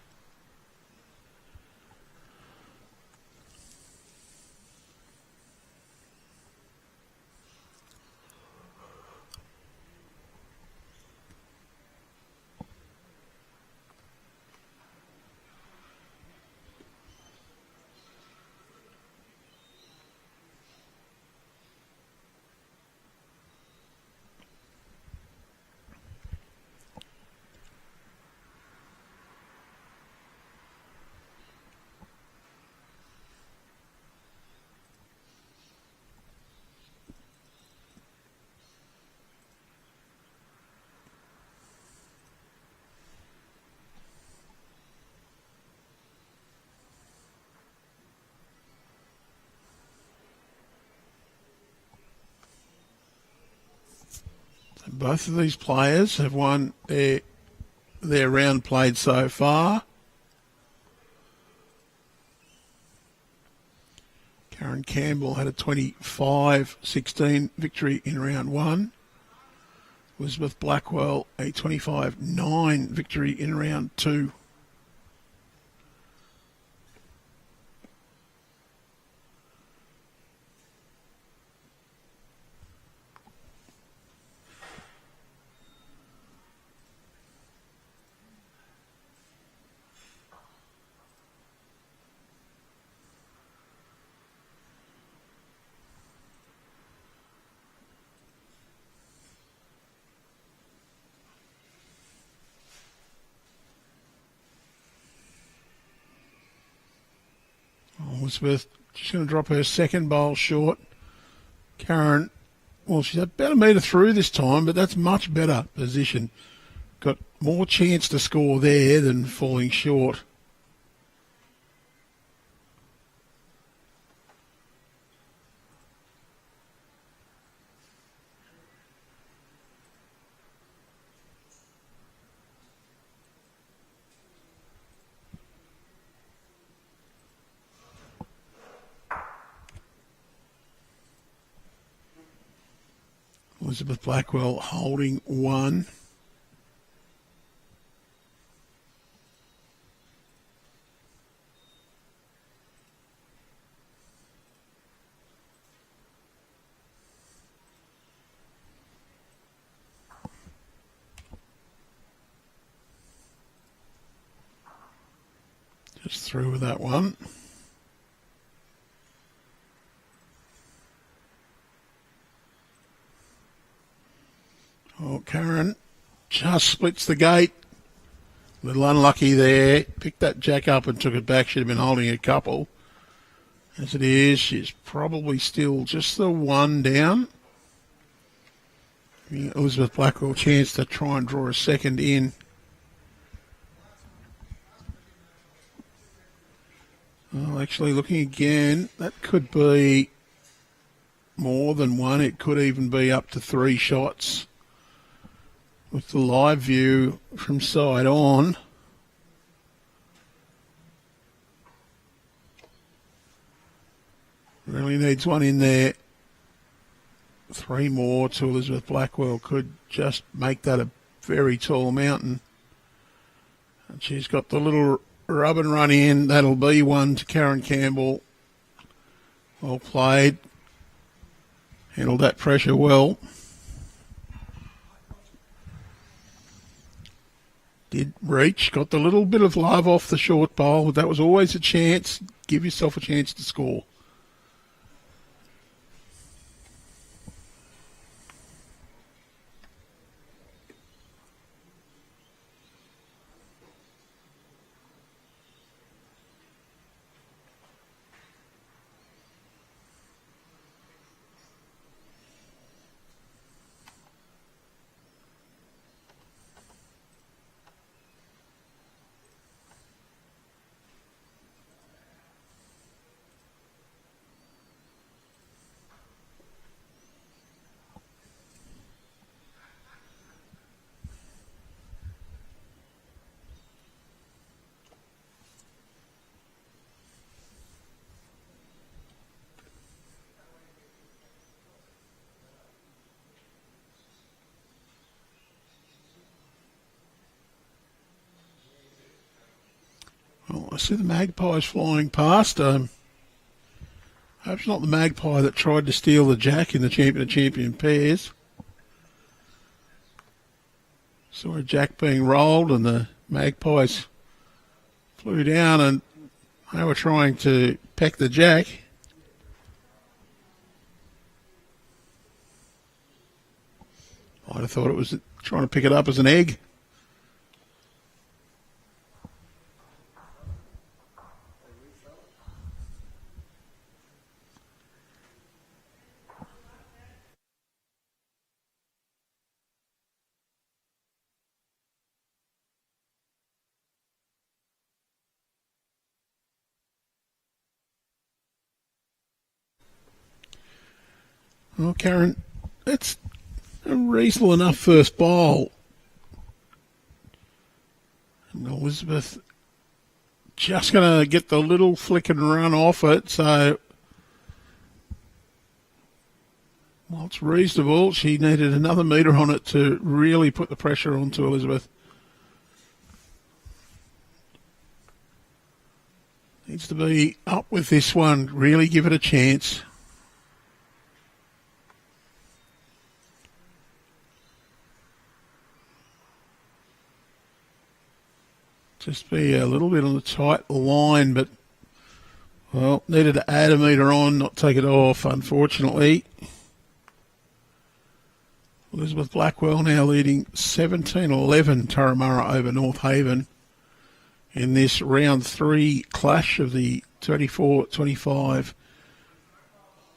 Both of these players have won their round played so far. Karen Campbell had a 25-16 victory in round one. Elizabeth Blackwell a 25-9 victory in round two. Elizabeth just going to drop her second bowl short. Karen, she's about a metre through this time, but that's much better position. Got more chance to score there than falling short. Elizabeth Blackwell holding 1. Just through with that one. Oh, Karen just splits the gate. A little unlucky there. Picked that jack up and took it back. Should have been holding a couple. As it is, she's probably still just the 1 down. Elizabeth Blackwell a chance to try and draw a second in. Oh, actually, looking again, that could be more than 1. It could even be up to 3 shots. With the live view from side on, really needs 1 in there. 3 more to Elizabeth Blackwell could just make that a very tall mountain. And she's got the little rub and run in. That'll be 1 to Karen Campbell. Well played. Handled that pressure well. Did reach, got the little bit of love off the short bowl. That was always a chance. Give yourself a chance to score. Well, I see the magpies flying past. Hope it's not the magpie that tried to steal the jack in the champion of champion pairs. Saw a jack being rolled and the magpies flew down and they were trying to peck the jack. I'd have thought it was trying to pick it up as an egg. Well, Karen, that's a reasonable enough first bowl. And Elizabeth just going to get the little flick and run off it. So, well, it's reasonable. She needed another metre on it to really put the pressure onto Elizabeth. Needs to be up with this one. Really give it a chance. Just be a little bit on the tight line, but, well, needed to add a metre on, not take it off, unfortunately. Elizabeth Blackwell now leading 17-11 Turramurra over North Haven in this round 3 clash of the 24-25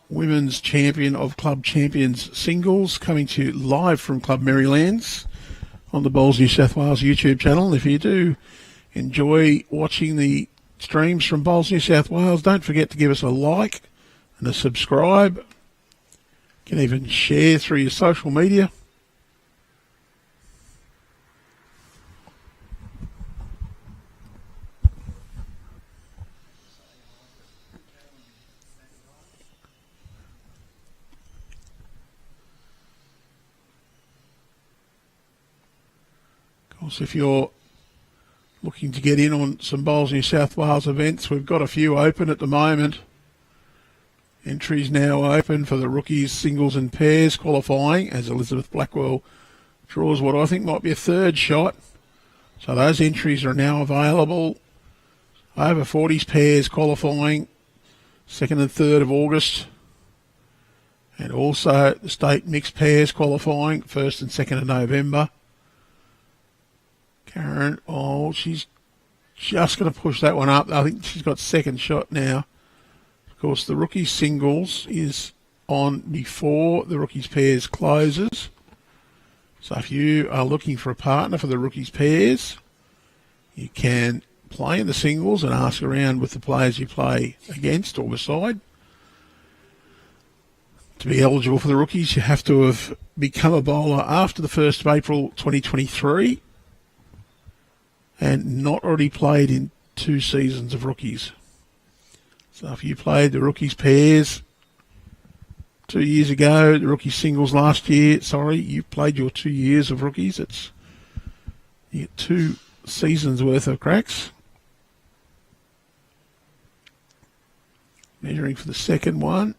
Women's Champion of Club Champions Singles, coming to you live from Club Marylands on the Bowls New South Wales YouTube channel. If you do enjoy watching the streams from Bowls New South Wales, don't forget to give us a like and a subscribe. You can even share through your social media. course, if you're looking to get in on some Bowls New South Wales events, we've got a few open at the moment. Entries now open for the rookies, singles and pairs qualifying as Elizabeth Blackwell draws what I think might be a third shot. So those entries are now available. Over 40s pairs qualifying 2nd and 3rd of August. And also the state mixed pairs qualifying 1st and 2nd of November. Karen, she's just going to push that one up. I think she's got second shot now. Of course, the rookies singles is on before the rookies pairs closes. So if you are looking for a partner for the rookies pairs, you can play in the singles and ask around with the players you play against or beside. To be eligible for the rookies, you have to have become a bowler after the 1st of April 2023 and not already played in 2 seasons of rookies. So if you played the rookies pairs 2 years ago, the rookie singles last year, you played your 2 years of rookies. You get 2 seasons worth of cracks. Measuring for the second one.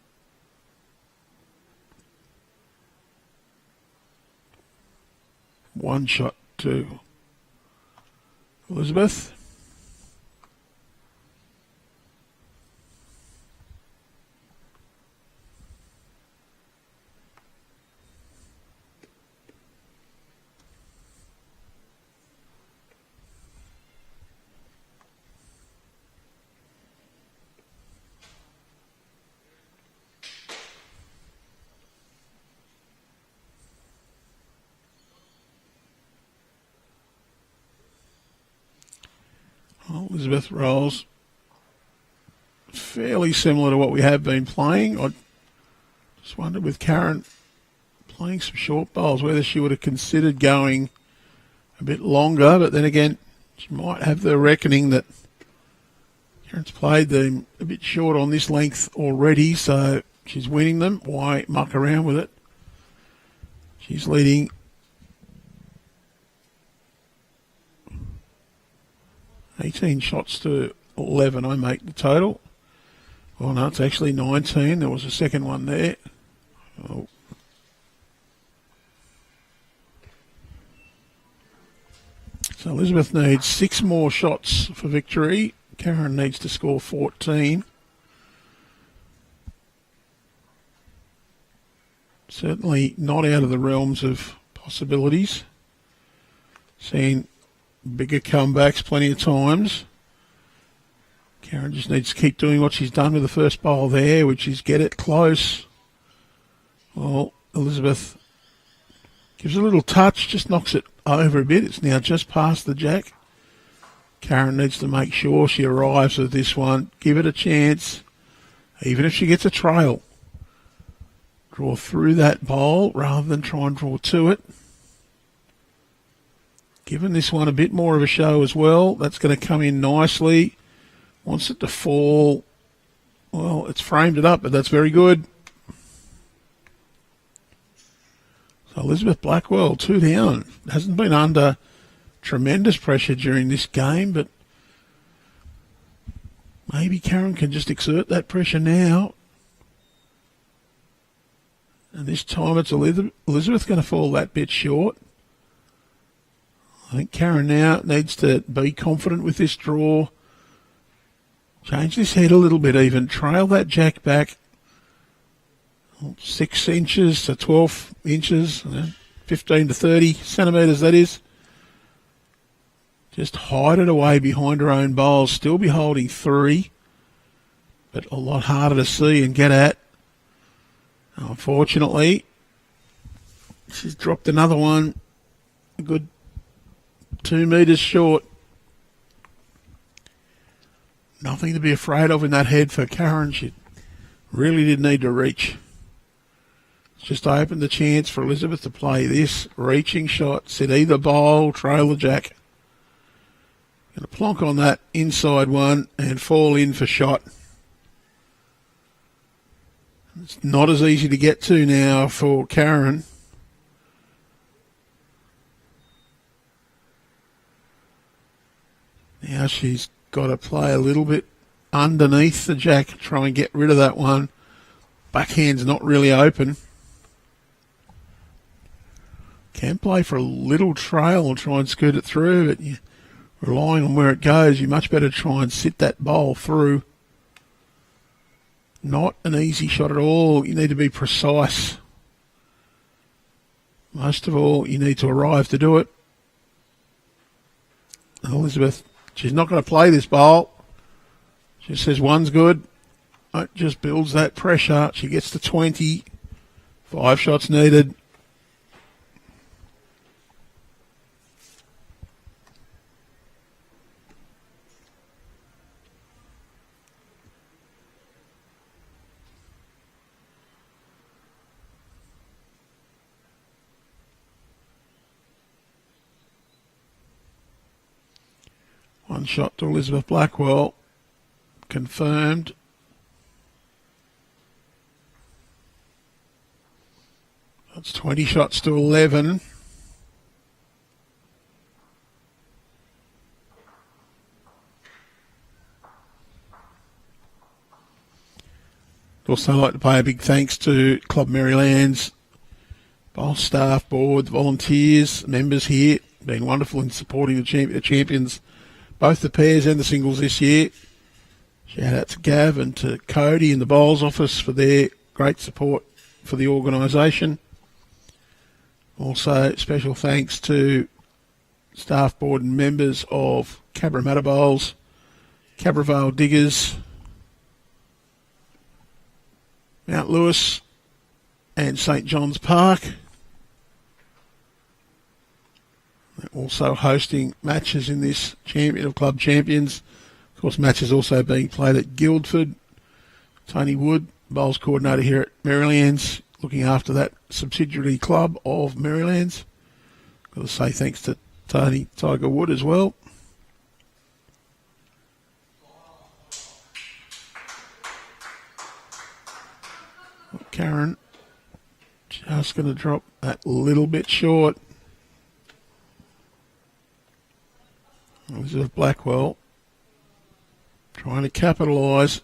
One shot to Elizabeth. Elizabeth rolls fairly similar to what we have been playing. I just wondered with Karen playing some short bowls whether she would have considered going a bit longer, but then again she might have the reckoning that Karen's played them a bit short on this length already, so she's winning them. Why muck around with it? She's leading 18 shots to 11, I make the total. Well, no, it's actually 19. There was a second one there. Oh. So Elizabeth needs 6 more shots for victory. Karen needs to score 14. Certainly not out of the realms of possibilities. Seen bigger comebacks plenty of times. Karen just needs to keep doing what she's done with the first bowl there, which is get it close. Well, Elizabeth gives a little touch, just knocks it over a bit. It's now just past the jack. Karen needs to make sure she arrives at this one. Give it a chance, even if she gets a trail. Draw through that bowl rather than try and draw to it. Giving this one a bit more of a show as well. That's going to come in nicely. Wants it to fall. Well, it's framed it up, but that's very good. So Elizabeth Blackwell, 2 down. Hasn't been under tremendous pressure during this game, but maybe Karen can just exert that pressure now. And this time it's Elizabeth going to fall that bit short. I think Karen now needs to be confident with this draw. Change this head a little bit even. Trail that jack back 6 inches to 12 inches, 15 to 30 centimetres that is. Just hide it away behind her own bowls. Still be holding 3, but a lot harder to see and get at. Unfortunately, she's dropped another one. A good 2 metres short. Nothing to be afraid of in that head for Karen. She really did need to reach. Just opened the chance for Elizabeth to play this reaching shot. Set either bowl, trail the jack. Going to plonk on that inside one and fall in for shot. It's not as easy to get to now for Karen. Now she's got to play a little bit underneath the jack, try and get rid of that one. Backhand's not really open. Can play for a little trail and try and scoot it through, but you're relying on where it goes. You much better try and sit that bowl through. Not an easy shot at all. You need to be precise. Most of all, you need to arrive to do it. Elizabeth, she's not going to play this bowl. She says one's good. It just builds that pressure. She gets to 20. 5 shots needed. One shot to Elizabeth Blackwell. Confirmed. That's 20 shots to 11. Also like to pay a big thanks to Club Maryland's bowl staff, board, volunteers, members here. Been wonderful in supporting the champions, both the pairs and the singles this year. Shout out to Gav and to Cody in the bowls office for their great support for the organisation. Also, special thanks to staff, board and members of Cabramatta Bowls, Cabravale Diggers, Mount Lewis and St John's Park. They're also hosting matches in this Champion of Club Champions. Of course, matches also being played at Guildford. Tony Wood, bowls coordinator here at Marylands, looking after that subsidiary club of Marylands. Got to say thanks to Tony Tiger Wood as well. Karen just going to drop that little bit short. Elizabeth Blackwell trying to capitalise.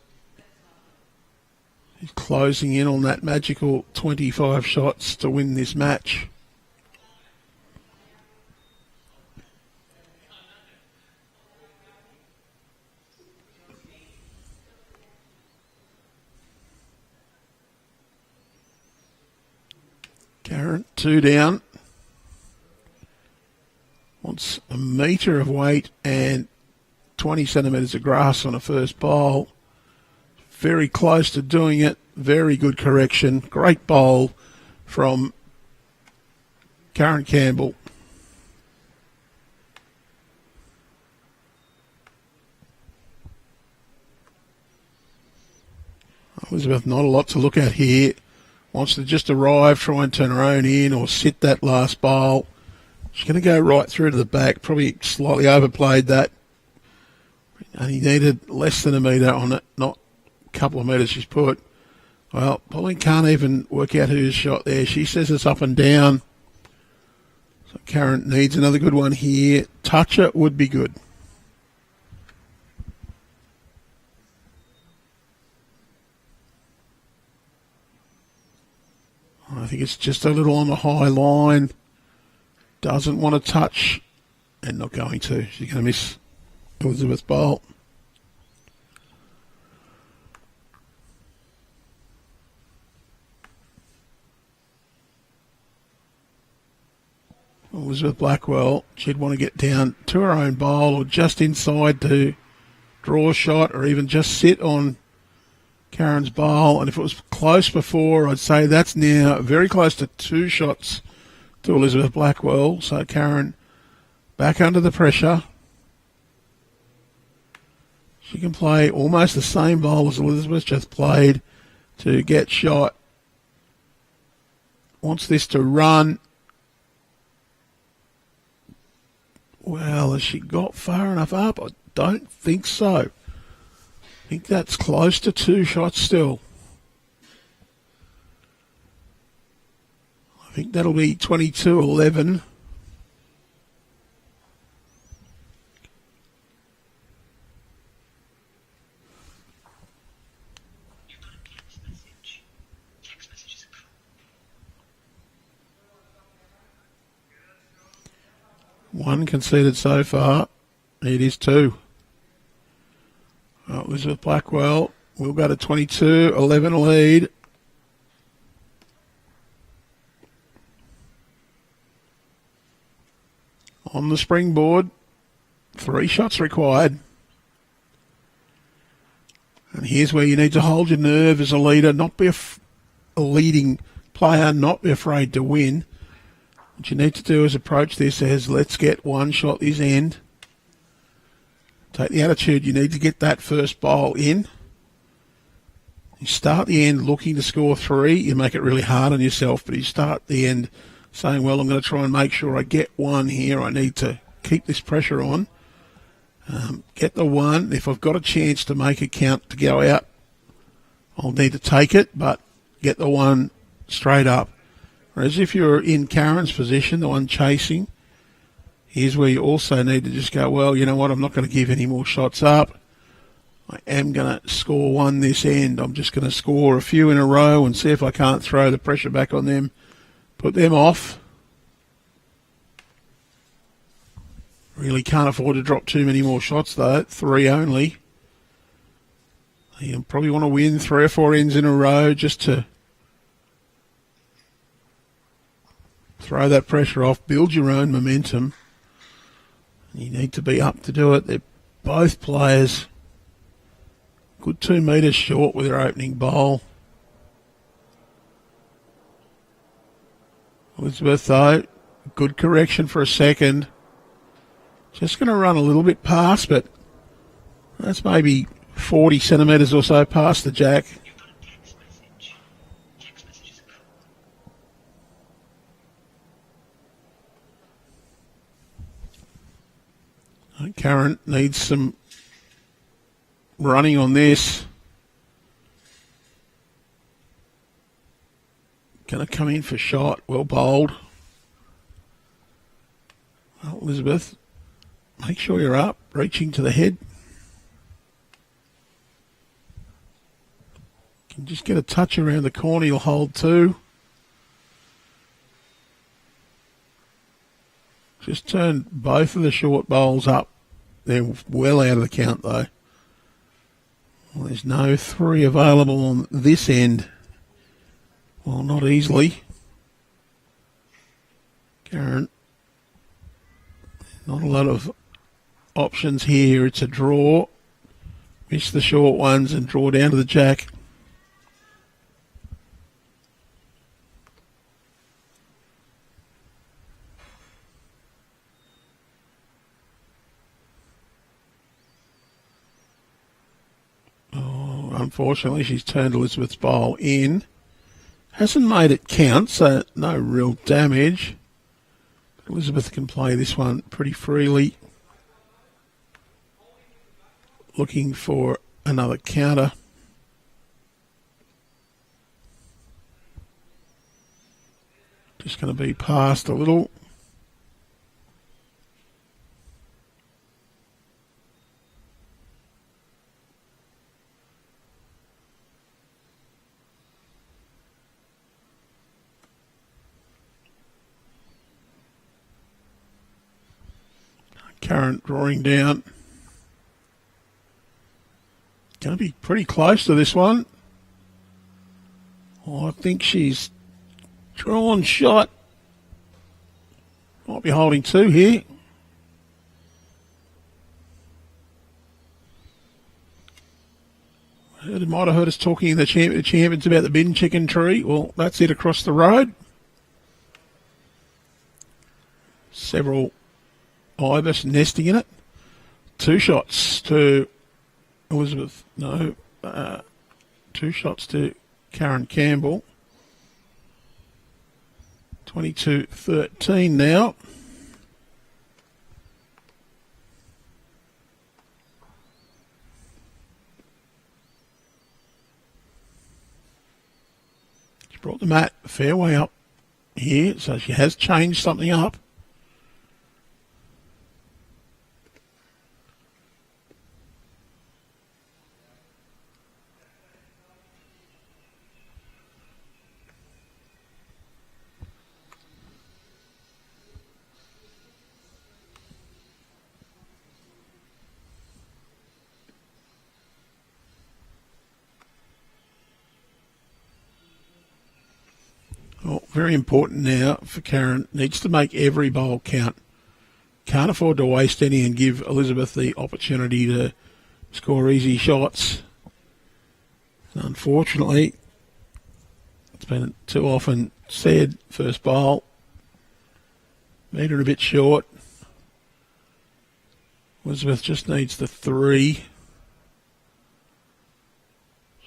He's closing in on that magical 25 shots to win this match. Karen, 2 down. Wants a metre of weight and 20 centimetres of grass on a first bowl. Very close to doing it. Very good correction. Great bowl from Karen Campbell. Elizabeth, not a lot to look at here. Wants to just arrive, try and turn her own in or sit that last bowl. She's going to go right through to the back. Probably slightly overplayed that. Only needed less than a metre on it, not a couple of metres she's put. Well, Pauline can't even work out who's shot there. She says it's up and down. So Karen needs another good one here. Toucher would be good. I think it's just a little on the high line. Doesn't want to touch and not going to. She's going to miss Elizabeth Bolt. Elizabeth Blackwell, she'd want to get down to her own bowl or just inside to draw a shot or even just sit on Karen's bowl. And if it was close before, I'd say that's now very close to 2 shots to Elizabeth Blackwell. So Karen back under the pressure. She can play almost the same bowl as Elizabeth just played to get shot. Wants this to run. Well, has she got far enough up? I don't think so. I think that's close to 2 shots still. I think that'll be 22-11. One conceded so far. It is 2. Elizabeth Blackwell will go to 22, 11 lead. On the springboard, 3 shots required. And here's where you need to hold your nerve as a leader, not be a leading player, not be afraid to win. What you need to do is approach this as let's get one shot this end. Take the attitude, you need to get that first bowl in. You start the end looking to score 3, you make it really hard on yourself, but you start the end saying, well, I'm going to try and make sure I get one here. I need to keep this pressure on. Get the 1. If I've got a chance to make a count to go out, I'll need to take it, but get the 1 straight up. Whereas if you're in Karen's position, the one chasing, here's where you also need to just go, well, you know what, I'm not going to give any more shots up. I am going to score 1 this end. I'm just going to score a few in a row and see if I can't throw the pressure back on them, put them off. Really can't afford to drop too many more shots, though. 3 only. You'll probably want to win 3 or 4 ends in a row just to throw that pressure off, build your own momentum. You need to be up to do it. They're both players good 2 metres short with their opening bowl. Elizabeth, though, good correction for a second. Just going to run a little bit past, but that's maybe 40 centimetres or so past the jack. Karen needs some running on this. Going to come in for shot. Well bowled. Well, Elizabeth, make sure you're up, reaching to the head. Can just get a touch around the corner, you'll hold 2. Just turn both of the short bowls up. They're well out of the count, though. Well, there's no 3 available on this end. Well, not easily. Karen, not a lot of options here. It's a draw. Miss the short ones and draw down to the jack. Unfortunately, she's turned Elizabeth's bowl in. Hasn't made it count, so no real damage. Elizabeth can play this one pretty freely. Looking for another counter. Just going to be past a little. Current drawing down. Going to be pretty close to this one. Oh, I think she's drawn shot. Might be holding 2 here. Might have heard us talking in the champions about the bin chicken tree. Well, that's it across the road. Several ibis nesting in it. 2 shots to Elizabeth. No, 2 shots to Karen Campbell. 22-13 now. She brought the mat a fair way up here, so she has changed something up. very important now for Karen. Needs to make every bowl count. Can't afford to waste any and give Elizabeth the opportunity to score easy shots. Unfortunately, it's been too often said, first bowl, metre a bit short. Elizabeth just needs the 3.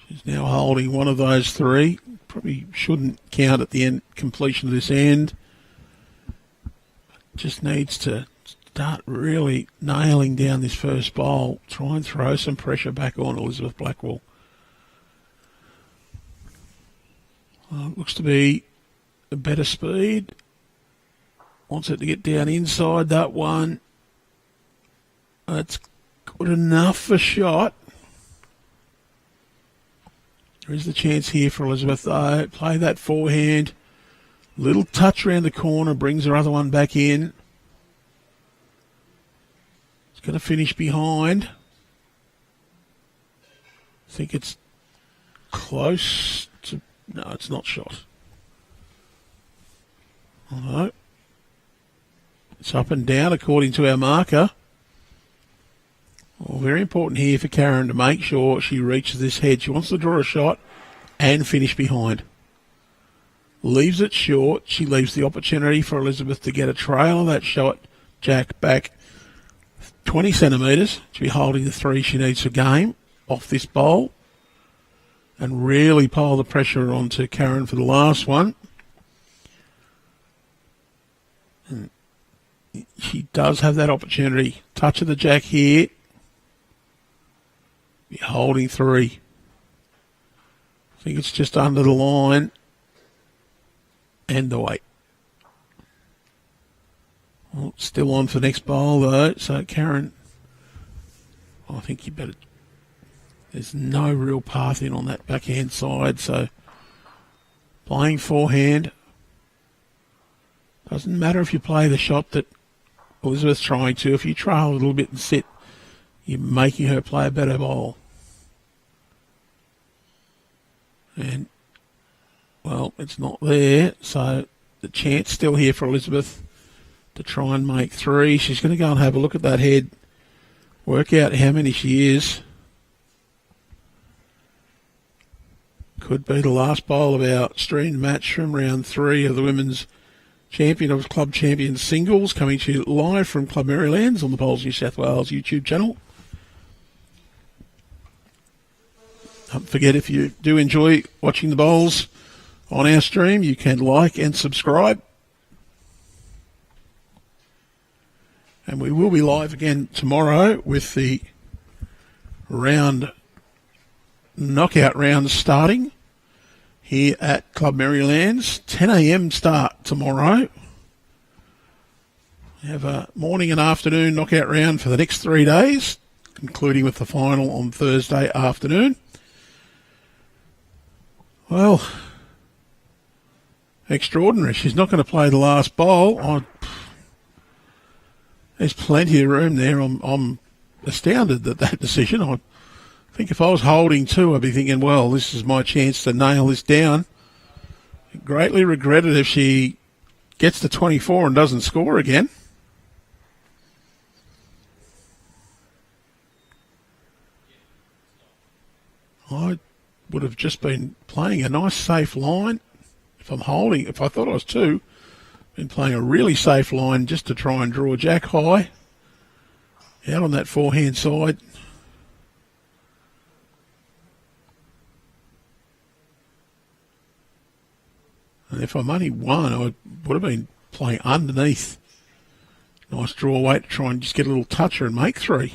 She's now holding one of those 3. Probably shouldn't count at the end, completion of this end. Just needs to start really nailing down this first bowl. Try and throw some pressure back on Elizabeth Blackwell. Looks to be a better speed. Wants it to get down inside that one. That's good enough for shot. There is the chance here for Elizabeth, though. Play that forehand. Little touch around the corner, brings her other one back in. It's going to finish behind. I think it's close to... No, it's not shot. Oh, no. It's up and down according to our marker. Well, very important here for Karen to make sure she reaches this head. She wants to draw a shot and finish behind. Leaves it short. She leaves the opportunity for Elizabeth to get a trail of that shot. Jack back 20 centimetres to be holding the 3 she needs for game off this bowl. And really pile the pressure onto Karen for the last one. And she does have that opportunity. Touch of the jack here. Be holding 3. I think it's just under the line. And the weight. Well, still on for the next bowl though. So Karen, I think you better... There's no real path in on that backhand side. So playing forehand. Doesn't matter if you play the shot that Elizabeth's trying to. If you trail a little bit and sit, you're making her play a better bowl. And, well, it's not there. So the chance still here for Elizabeth to try and make 3. She's going to go and have a look at that head, work out how many she is. Could be the last bowl of our streamed match from round 3 of the Women's Champion of Club Champions Singles, coming to you live from Club Marylands on the Bowls New South Wales YouTube channel. Don't forget, if you do enjoy watching the bowls on our stream, you can like and subscribe. And we will be live again tomorrow with the knockout round starting here at Club Marylands. 10 a.m. start tomorrow. We have a morning and afternoon knockout round for the next 3 days, concluding with the final on Thursday afternoon. Well, extraordinary. She's not going to play the last bowl. There's plenty of room there. I'm astounded at that decision. I think if I was holding 2, I'd be thinking, well, this is my chance to nail this down. Greatly regret it if she gets to 24 and doesn't score again. I would have just been playing a nice safe line. If I thought I was 2, been playing a really safe line just to try and draw jack high out on that forehand side. And if I'm only 1, I would have been playing underneath. Nice draw weight to try and just get a little toucher and make 3.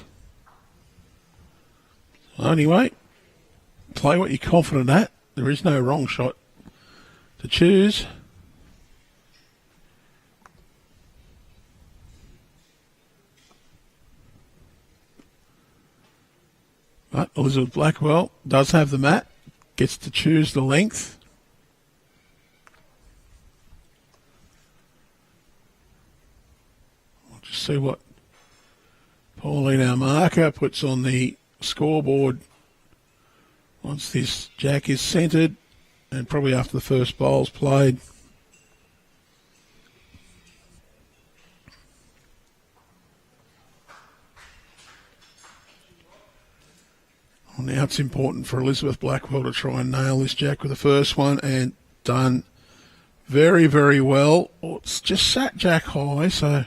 So anyway, play what you're confident at. There is no wrong shot to choose. But Elizabeth Blackwell does have the mat, gets to choose the length. We'll just see what Pauline, our marker, puts on the scoreboard once this jack is centred and probably after the first bowl's played. Well, now it's important for Elizabeth Blackwell to try and nail this jack with the first one, and done very, very well. Oh, it's just sat jack high, so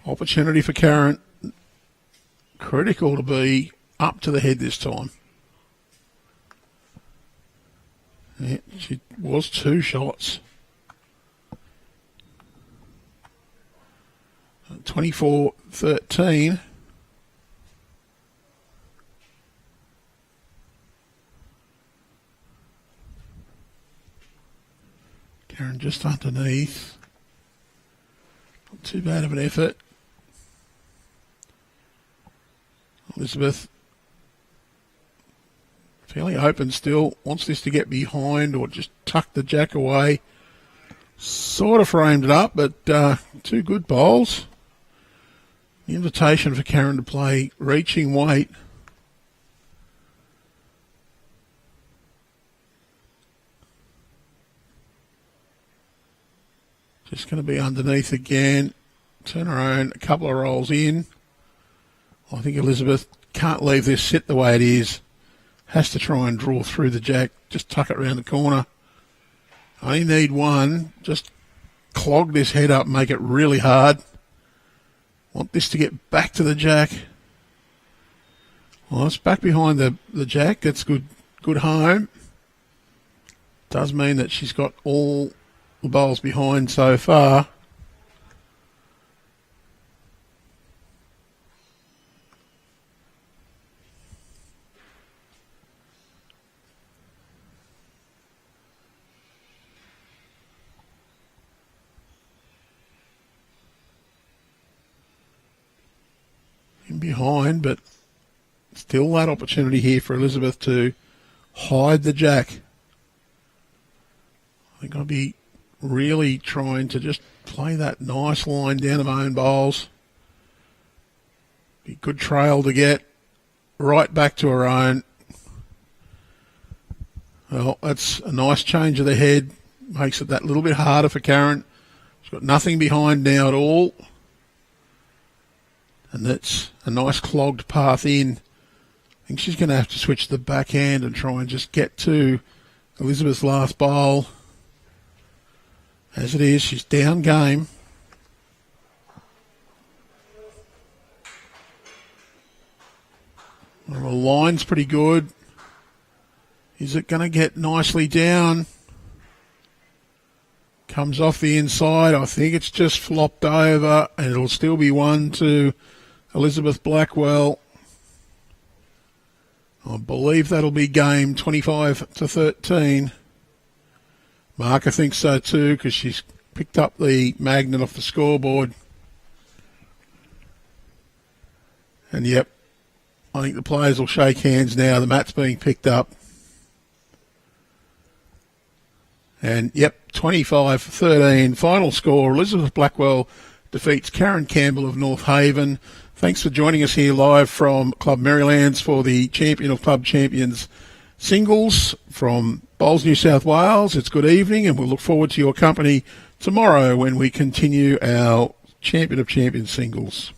opportunity for Karen. Critical to be up to the head this time. Yeah, she was 2 shots. 24-13. Karen just underneath. Not too bad of an effort. Elizabeth fairly open still. Wants this to get behind or just tuck the jack away. Sort of framed it up, but 2 good bowls. The invitation for Karen to play reaching weight. Just going to be underneath again. Turn her own, a couple of rolls in. I think Elizabeth can't leave this sit the way it is. Has to try and draw through the jack. Just tuck it around the corner. I only need one. Just clog this head up, make it really hard. Want this to get back to the jack. Well, it's back behind the jack. That's good home. Does mean that she's got all the bowls behind so far. In behind, but still that opportunity here for Elizabeth to hide the jack. I think I'll be really trying to just play that nice line down of my own bowls. Be a good trail to get right back to her own. Well, that's a nice change of the head. Makes it that little bit harder for Karen. She's got nothing behind now at all. And that's a nice clogged path in. I think she's going to have to switch the backhand and try and just get to Elizabeth's last bowl. As it is, she's down game. Well, the line's pretty good. Is it going to get nicely down? Comes off the inside. I think it's just flopped over, and it'll still be 1 to Elizabeth Blackwell. I believe that'll be game 25-13. Marker thinks so too, because she's picked up the magnet off the scoreboard. And yep, I think the players will shake hands now. The mat's being picked up. And yep, 25-13. Final score, Elizabeth Blackwell defeats Karen Campbell of North Haven. Thanks for joining us here live from Club Marylands for the Champion of Club Champions singles from Bowls, New South Wales. It's good evening, and we'll look forward to your company tomorrow when we continue our Champion of Champions singles.